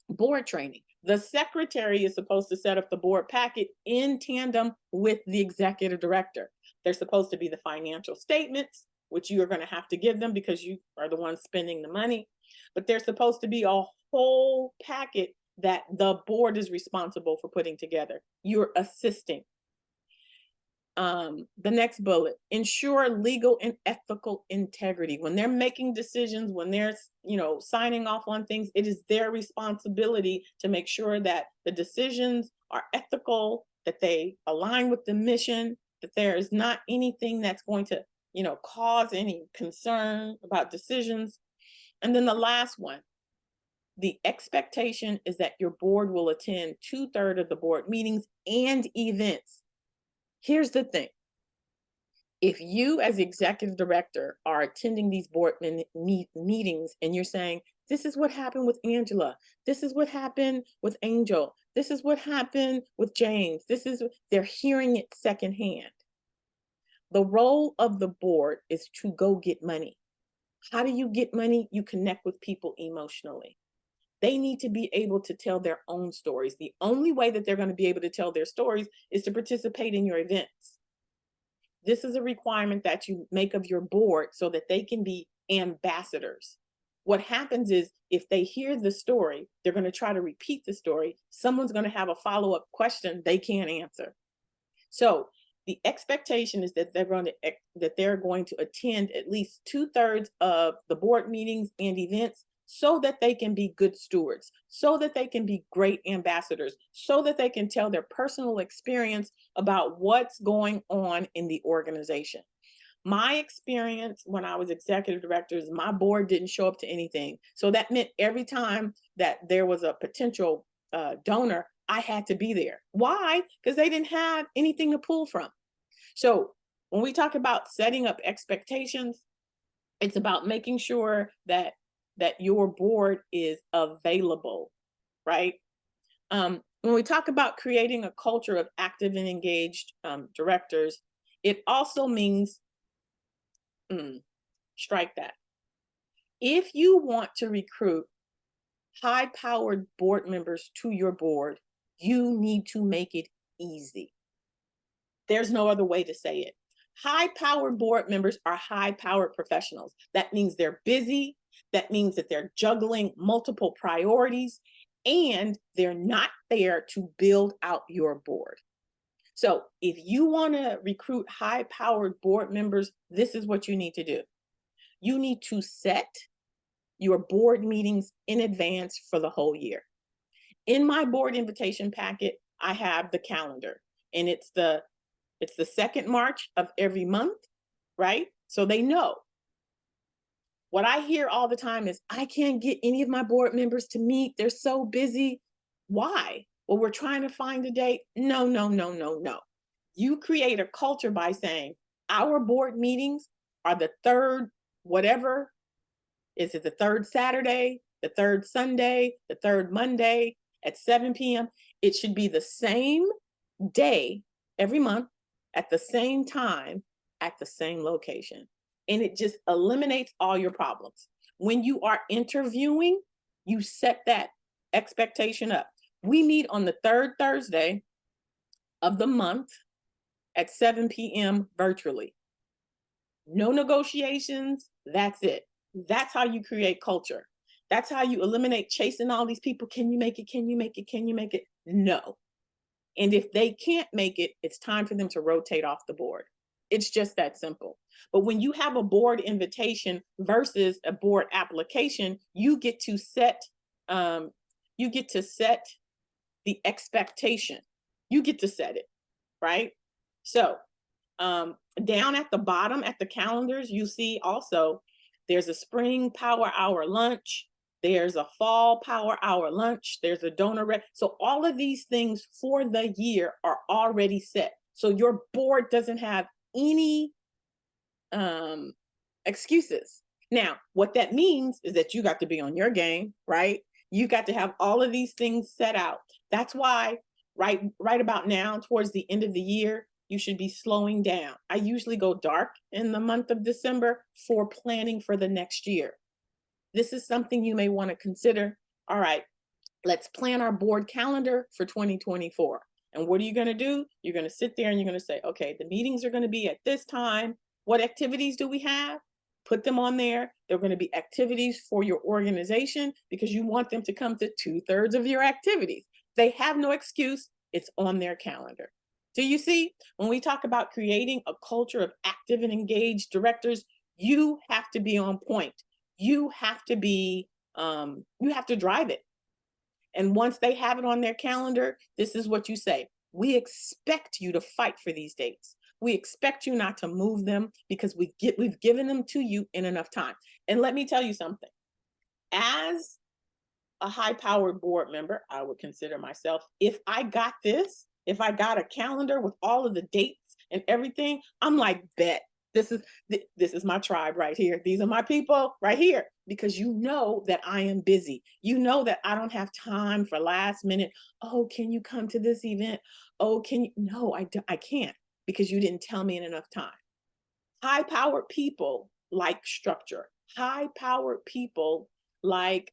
board training. The secretary is supposed to set up the board packet in tandem with the executive director. They're supposed to be the financial statements, which you are going to have to give them because you are the ones spending the money. But there's supposed to be a whole packet that the board is responsible for putting together. You're assisting. The next bullet, ensure legal and ethical integrity. When they're making decisions, when they're, signing off on things, it is their responsibility to make sure that the decisions are ethical, that they align with the mission, that there is not anything that's going to, cause any concern about decisions. And then the last one, the expectation is that your board will attend 2/3 of the board meetings and events. Here's the thing. If you as executive director are attending these board meetings and you're saying, this is what happened with Angela, this is what happened with Angel, this is what happened with James, they're hearing it secondhand. The role of the board is to go get money. How do you get money? You connect with people emotionally. They need to be able to tell their own stories. The only way that they're going to be able to tell their stories is to participate in your events. This is a requirement that you make of your board so that they can be ambassadors. What happens is if they hear the story, they're going to try to repeat the story. Someone's going to have a follow-up question they can't answer. So the expectation is that they're going to attend at least 2/3 of the board meetings and events so that they can be good stewards, so that they can be great ambassadors, so that they can tell their personal experience about what's going on in the organization. My experience when I was executive director is my board didn't show up to anything. So that meant every time that there was a potential donor, I had to be there. Why? Because they didn't have anything to pull from. So when we talk about setting up expectations, it's about making sure that your board is available, right? When we talk about creating a culture of active and engaged directors, it also means, strike that. If you want to recruit high-powered board members to your board, you need to make it easy. There's no other way to say it. High-powered board members are high-powered professionals. That means they're busy. That means that they're juggling multiple priorities, and they're not there to build out your board. So if you want to recruit high-powered board members, this is what you need to do. You need to set your board meetings in advance for the whole year. In my board invitation packet, I have the calendar, and it's the second March of every month, right? So they know. What I hear all the time is, I can't get any of my board members to meet. They're so busy. Why? Well, we're trying to find a date. No, no, no, no, no. You create a culture by saying, our board meetings are the third, whatever. Is it the third Saturday, the third Sunday, the third Monday at 7 p.m.? It should be the same day every month at the same time at the same location. And it just eliminates all your problems. When you are interviewing, you set that expectation up. We meet on the third Thursday of the month at 7 p.m. virtually. No negotiations. That's it. That's how you create culture. That's how you eliminate chasing all these people. Can you make it? Can you make it? Can you make it? No. And if they can't make it, it's time for them to rotate off the board. It's just that simple. But when you have a board invitation versus a board application, you get to set the expectation. You get to set it, right? So down at the bottom at the calendars, you see also there's a spring power hour lunch. There's a fall power hour lunch. There's a donor rep. So all of these things for the year are already set. So your board doesn't have any excuses. Now, what that means is that you got to be on your game, right? You got to have all of these things set out. That's why right about now, towards the end of the year, you should be slowing down. I usually go dark in the month of December for planning for the next year. this is something you may want to consider. All right, let's plan our board calendar for 2024. And what are you going to do? You're going to sit there and you're going to say, okay, the meetings are going to be at this time. What activities do we have? Put them on there. They're going to be activities for your organization because you want them to come to 2/3 of your activities. They have no excuse. It's on their calendar. Do you see? When we talk about creating a culture of active and engaged directors, you have to be on point. You have to be, you have to drive it. And once they have it on their calendar, this is what you say. We expect you to fight for these dates. We expect you not to move them because we've given them to you in enough time. And let me tell you something. As a high-powered board member, I would consider myself, if I got this, if I got a calendar with all of the dates and everything, I'm like, bet. This is my tribe right here. These are my people right here, because you know that I am busy. You know that I don't have time for last minute. Oh, can you come to this event? Oh, can you? No, I can't, because you didn't tell me in enough time. High powered people like structure. High powered people like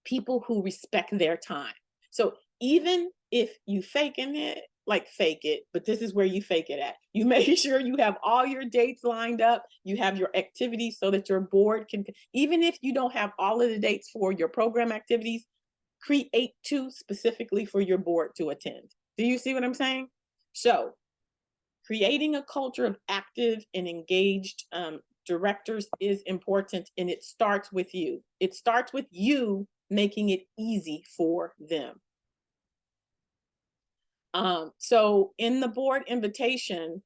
people who respect their time. So even if you faking it, like fake it, but this is where you fake it at. You make sure you have all your dates lined up, you have your activities so that your board can, even if you don't have all of the dates for your program activities, create 2 specifically for your board to attend. Do you see what I'm saying? So creating a culture of active and engaged directors is important, and it starts with you. It starts with you making it easy for them. So in the board invitation,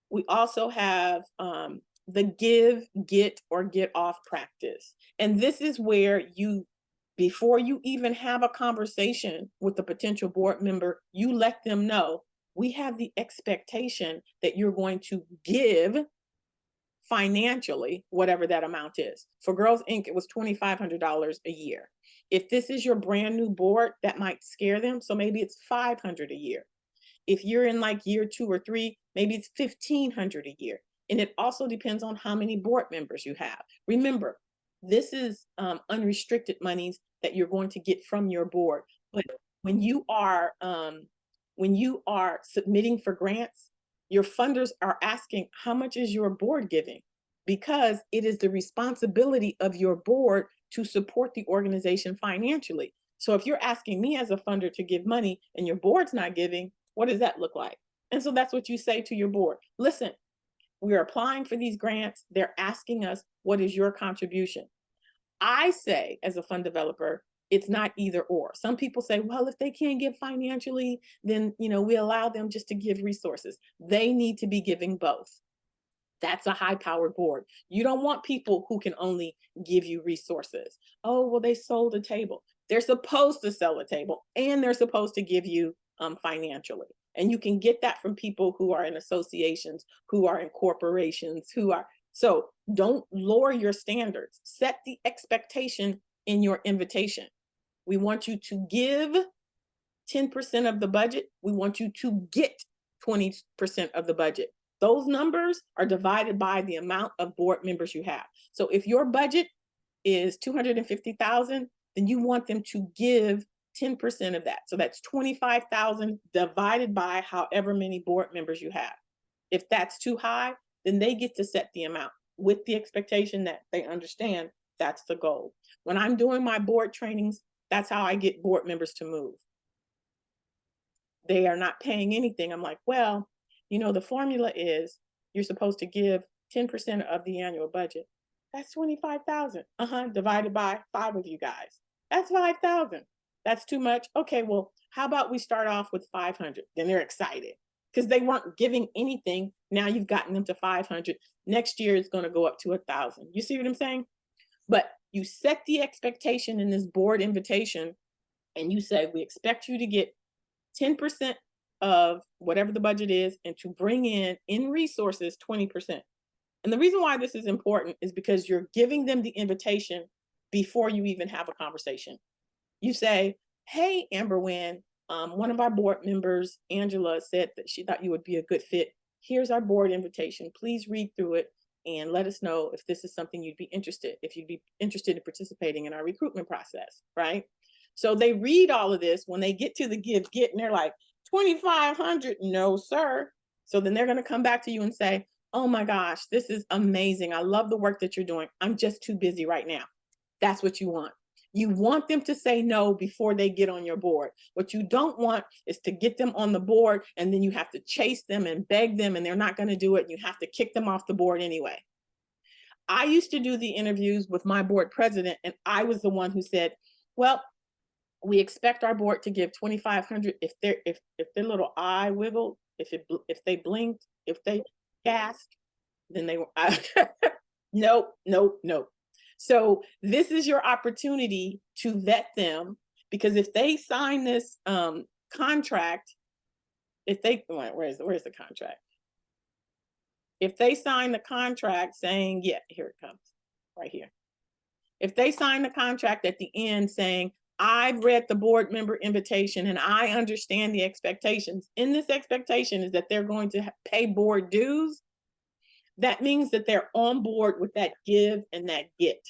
we also have the give, get, or get off practice. And this is where you, before you even have a conversation with the potential board member, you let them know, we have the expectation that you're going to give financially whatever that amount is. For Girls Inc., it was $2,500 a year. If this is your brand new board, that might scare them. So maybe it's $500 a year. If you're in like year 2 or 3, maybe it's $1,500 a year. And it also depends on how many board members you have. Remember, this is unrestricted monies that you're going to get from your board. But when you are submitting for grants, your funders are asking, how much is your board giving? Because it is the responsibility of your board to support the organization financially. So if you're asking me as a funder to give money and your board's not giving, what does that look like? And so that's what you say to your board. Listen, we're applying for these grants. They're asking us, what is your contribution? I say, as a fund developer, it's not either or. Some people say, well, if they can't give financially, then we allow them just to give resources. They need to be giving both. That's a high-powered board. You don't want people who can only give you resources. Oh, well, they sold a table. They're supposed to sell a table, and they're supposed to give you financially. And you can get that from people who are in associations, who are in corporations, so don't lower your standards. Set the expectation in your invitation. We want you to give 10% of the budget. We want you to get 20% of the budget. Those numbers are divided by the amount of board members you have. So if your budget is $250,000, then you want them to give 10% of that. So that's $25,000 divided by however many board members you have. If that's too high, then they get to set the amount with the expectation that they understand that's the goal. When I'm doing my board trainings, that's how I get board members to move. They are not paying anything. I'm like, well, the formula is you're supposed to give 10% of the annual budget. That's 25,000. Divided by 5 of you guys. That's 5,000. That's too much. Okay, well, how about we start off with 500? Then they're excited because they weren't giving anything. Now you've gotten them to 500. Next year it's going to go up to 1,000. You see what I'm saying? But you set the expectation in this board invitation, and you say, we expect you to get 10% of whatever the budget is, and to bring in resources 20%. And the reason why this is important is because you're giving them the invitation before you even have a conversation. You say, hey, Amber Wynn, one of our board members, Angela, said that she thought you would be a good fit. Here's our board invitation. Please read through it. and let us know if this is something you'd be interested in participating in our recruitment process, right? So they read all of this. When they get to the get, and they're like, 2,500, no, sir. So then they're going to come back to you and say, oh my gosh, this is amazing. I love the work that you're doing. I'm just too busy right now. That's what you want. You want them to say no before they get on your board. What you don't want is to get them on the board and then you have to chase them and beg them and they're not going to do it. And you have to kick them off the board anyway. I used to do the interviews with my board president, and I was the one who said, well, we expect our board to give 2,500 if their little eye wiggled, if they blinked, if they gasped, then they were nope, nope, nope. So this is your opportunity to vet them, because if they sign this contract, if they where's the contract? If they sign the contract saying, yeah, here it comes, right here. If they sign the contract at the end saying, I've read the board member invitation and I understand the expectations. In this expectation is that they're going to pay board dues. That means that they're on board with that give and that get.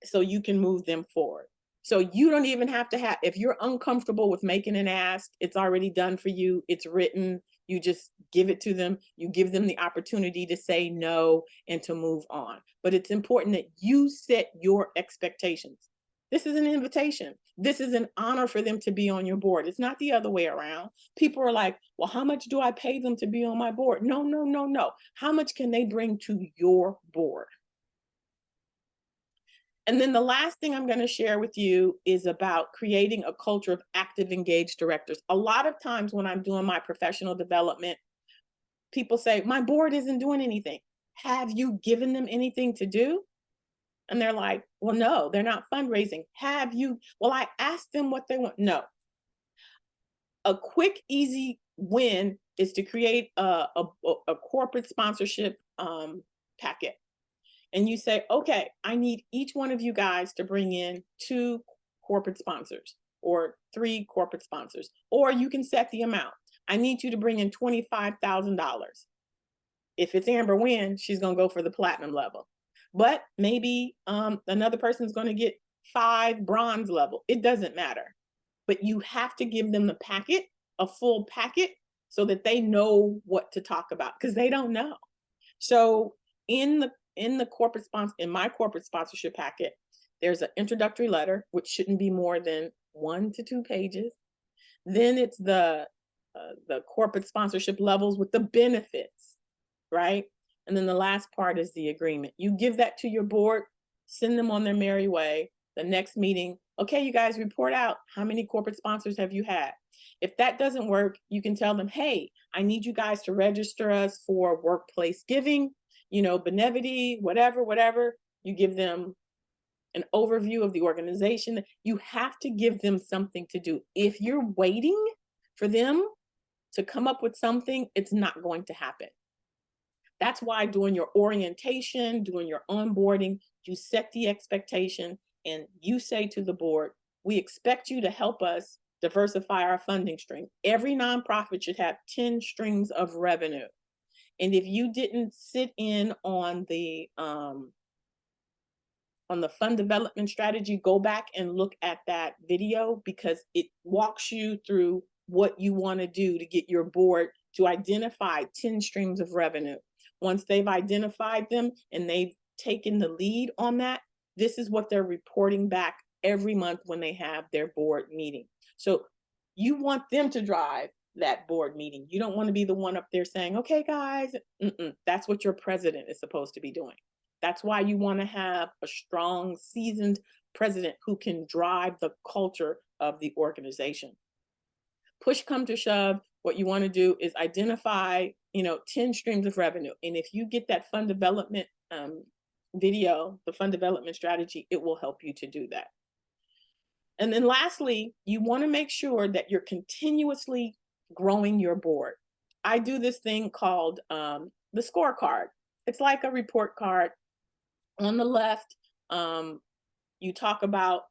So you can move them forward. So you don't even have to have, if you're uncomfortable with making an ask, it's already done for you. It's written. You just give it to them. You give them the opportunity to say no and to move on. But it's important that you set your expectations. This is an invitation. This is an honor for them to be on your board. It's not the other way around. People are like, well, how much do I pay them to be on my board? No, no, no, no. How much can they bring to your board? And then the last thing I'm going to share with you is about creating a culture of active, engaged directors. A lot of times when I'm doing my professional development, people say, my board isn't doing anything. Have you given them anything to do? And they're like, well, no, they're not fundraising. Have you? Well, I asked them what they want. No. A quick, easy win is to create a corporate sponsorship packet. And you say, okay, I need each one of you guys to bring in 2 corporate sponsors or 3 corporate sponsors, or you can set the amount. I need you to bring in $25,000. If it's Amber Wynn, she's going to go for the platinum level. But maybe another person's going to get 5 bronze level. It doesn't matter. But you have to give them the packet, a full packet, so that they know what to talk about, because they don't know. So in my corporate sponsorship packet, there's an introductory letter, which shouldn't be more than 1 to 2 pages. Then it's the corporate sponsorship levels with the benefits, right? And then the last part is the agreement. You give that to your board, send them on their merry way. The next meeting, okay, you guys report out. How many corporate sponsors have you had? If that doesn't work, you can tell them, hey, I need you guys to register us for workplace giving, Benevity, whatever. You give them an overview of the organization. You have to give them something to do. If you're waiting for them to come up with something, it's not going to happen. That's why doing your orientation, doing your onboarding, you set the expectation and you say to the board, we expect you to help us diversify our funding stream. Every nonprofit should have 10 streams of revenue. And if you didn't sit in on the fund development strategy, go back and look at that video, because it walks you through what you want to do to get your board to identify 10 streams of revenue. Once they've identified them and they've taken the lead on that, this is what they're reporting back every month when they have their board meeting. So you want them to drive that board meeting. You don't want to be the one up there saying, okay, guys, that's what your president is supposed to be doing. That's why you want to have a strong, seasoned president who can drive the culture of the organization. Push come to shove, what you want to do is identify, 10 streams of revenue. And if you get that fund development video, the fund development strategy, it will help you to do that. And then lastly, you want to make sure that you're continuously growing your board. I do this thing called the scorecard. It's like a report card. On the left, you talk about,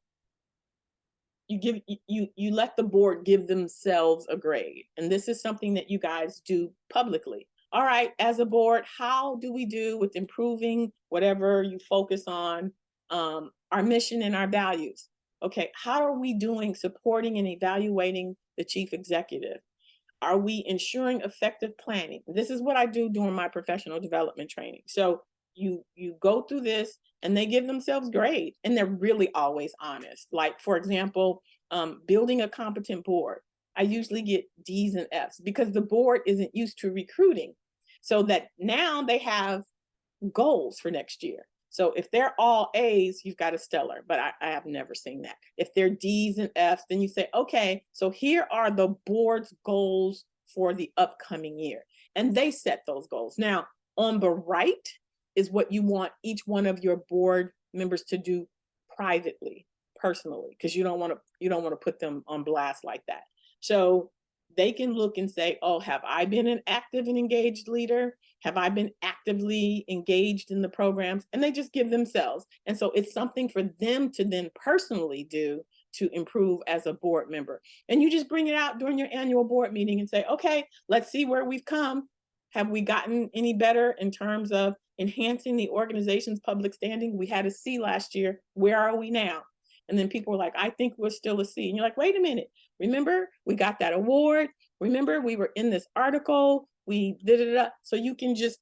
you let the board give themselves a grade. And this is something that you guys do publicly. all right, as a board, how do we do with improving whatever you focus on, our mission and our values? Okay, how are we doing supporting and evaluating the chief executive? Are we ensuring effective planning? This is what I do during my professional development training. So you go through this and they give themselves grade and they're really always honest. Like for example, building a competent board. I usually get D's and F's because the board isn't used to recruiting. So that now they have goals for next year. So if they're all A's, you've got a stellar, but I have never seen that. If they're D's and F's, then you say, okay, so here are the board's goals for the upcoming year. And they set those goals. Now, on the right is what you want each one of your board members to do privately, personally, because you don't want to put them on blast like that. So they can look and say, oh, have I been an active and engaged leader? Have I been actively engaged in the programs? And they just give themselves. And so it's something for them to then personally do to improve as a board member. And you just bring it out during your annual board meeting and say, okay, let's see where we've come. Have we gotten any better in terms of enhancing the organization's public standing? We had a C last year. Where are we now? And then people were like, I think we're still a C. And you're like, wait a minute. Remember, we got that award. Remember, we were in this article. We did it. So you can just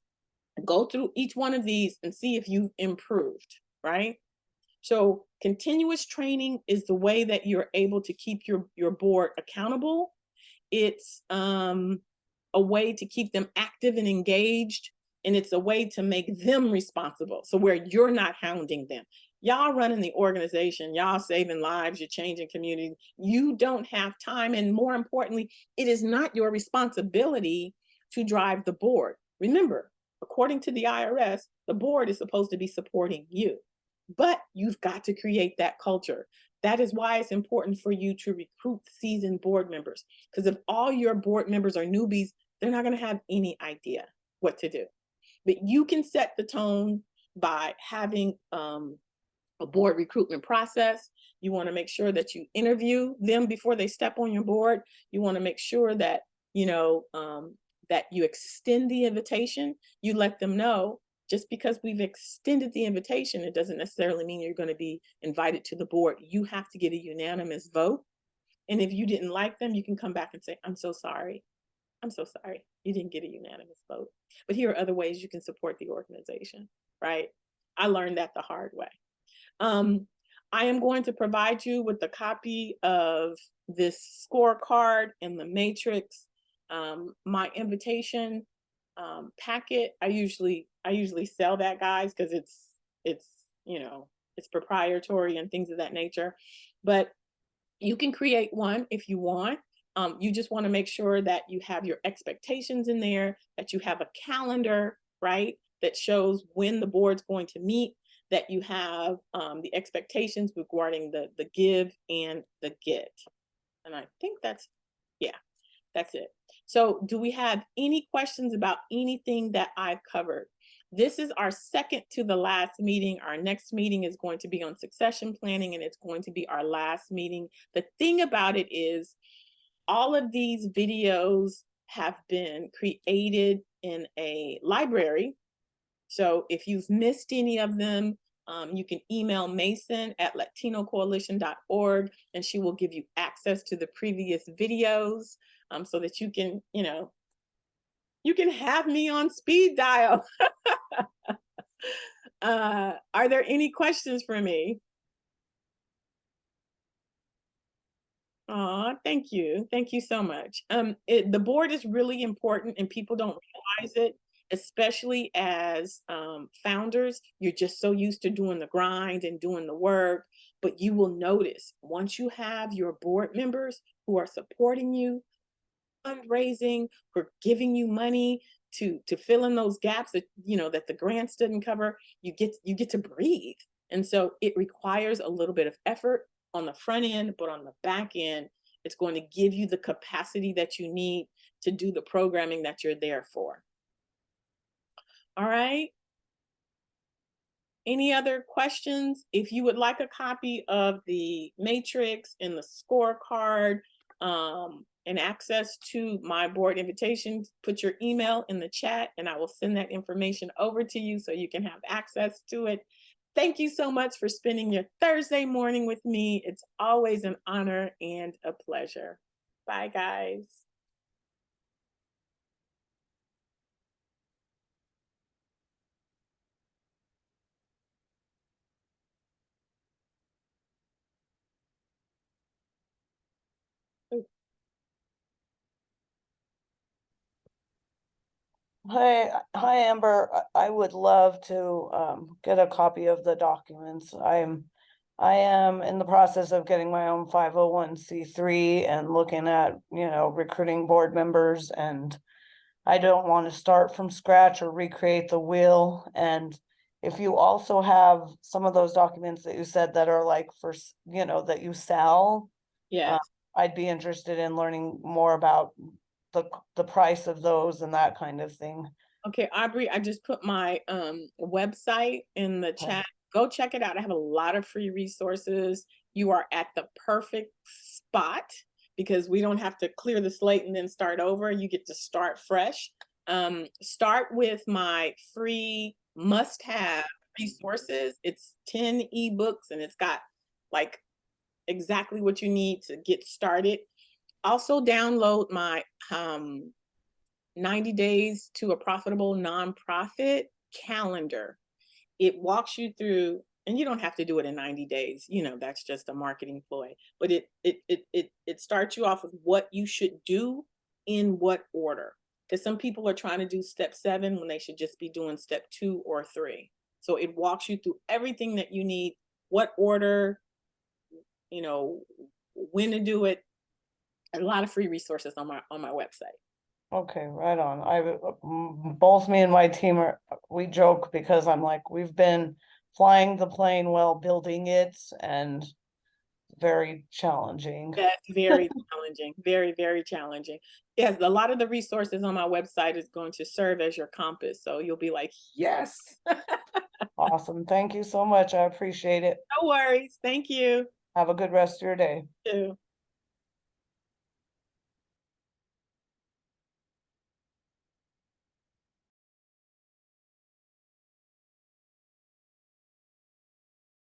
go through each one of these and see if you've improved, right? So continuous training is the way that you're able to keep your board accountable. It's a way to keep them active and engaged, and it's a way to make them responsible. So where you're not hounding them. Y'all running the organization, y'all saving lives, you're changing community. You don't have time. And more importantly, it is not your responsibility to drive the board. Remember, according to the IRS, the board is supposed to be supporting you, but you've got to create that culture. That is why it's important for you to recruit seasoned board members. Because if all your board members are newbies, they're not going to have any idea what to do. But you can set the tone by having a board recruitment process. You want to make sure that you interview them before they step on your board. You want to make sure that, that you extend the invitation. You let them know just because we've extended the invitation, it doesn't necessarily mean you're going to be invited to the board. You have to get a unanimous vote. And if you didn't like them, you can come back and say, I'm so sorry. I'm so sorry. You didn't get a unanimous vote. But here are other ways you can support the organization, right? I learned that the hard way. I am going to provide you with a copy of this scorecard and the matrix. My invitation packet, I usually sell that, guys, because it's proprietary and things of that nature. But you can create one if you want. You just want to make sure that you have your expectations in there, that you have a calendar, right, that shows when the board's going to meet, that you have the expectations regarding the give and the get. And I think that's it. So do we have any questions about anything that I've covered? This is our second to the last meeting. Our next meeting is going to be on succession planning, and it's going to be our last meeting. The thing about it is all of these videos have been created in a library. So if you've missed any of them, you can email Mason at latinocoalition.org, and she will give you access to the previous videos so that you can, you can have me on speed dial. Are there any questions for me? Oh, thank you. Thank you so much. The board is really important and people don't realize it, especially as founders. You're just so used to doing the grind and doing the work, but you will notice once you have your board members who are supporting you, fundraising, who are giving you money to fill in those gaps that that the grants didn't cover, you get to breathe. And so it requires a little bit of effort on the front end, but on the back end, it's going to give you the capacity that you need to do the programming that you're there for. All right. Any other questions? If you would like a copy of the matrix and the scorecard, and access to my board invitations, put your email in the chat and I will send that information over to you so you can have access to it. Thank you so much for spending your Thursday morning with me. It's always an honor and a pleasure. Bye, guys. Hi, Amber. I would love to get a copy of the documents. I am in the process of getting my own 501(c)(3) and looking at, recruiting board members, and I don't want to start from scratch or recreate the wheel. And if you also have some of those documents that you said that are like that you sell, Yes. I'd be interested in learning more about the price of those and that kind of thing. Okay, Aubrey, I just put my website in the chat. Go check it out. I have a lot of free resources. You are at the perfect spot because we don't have to clear the slate and then start over. You get to start fresh. Start with my free must-have resources. It's 10 ebooks and it's got like exactly what you need to get started. Also download my 90 days to a profitable nonprofit calendar. It walks you through, and you don't have to do it in 90 days. That's just a marketing ploy, but it starts you off with what you should do in what order. Because some people are trying to do step 7 when they should just be doing step 2 or 3. So it walks you through everything that you need, what order, when to do it. A lot of free resources on my website. Okay, right on. Both me and my team we joke because I'm like, we've been flying the plane while building it, and very challenging. That's very challenging, very, very challenging. Yes, a lot of the resources on my website is going to serve as your compass. So you'll be like, yes. Awesome. Thank you so much. I appreciate it. No worries. Thank you. Have a good rest of your day. You too.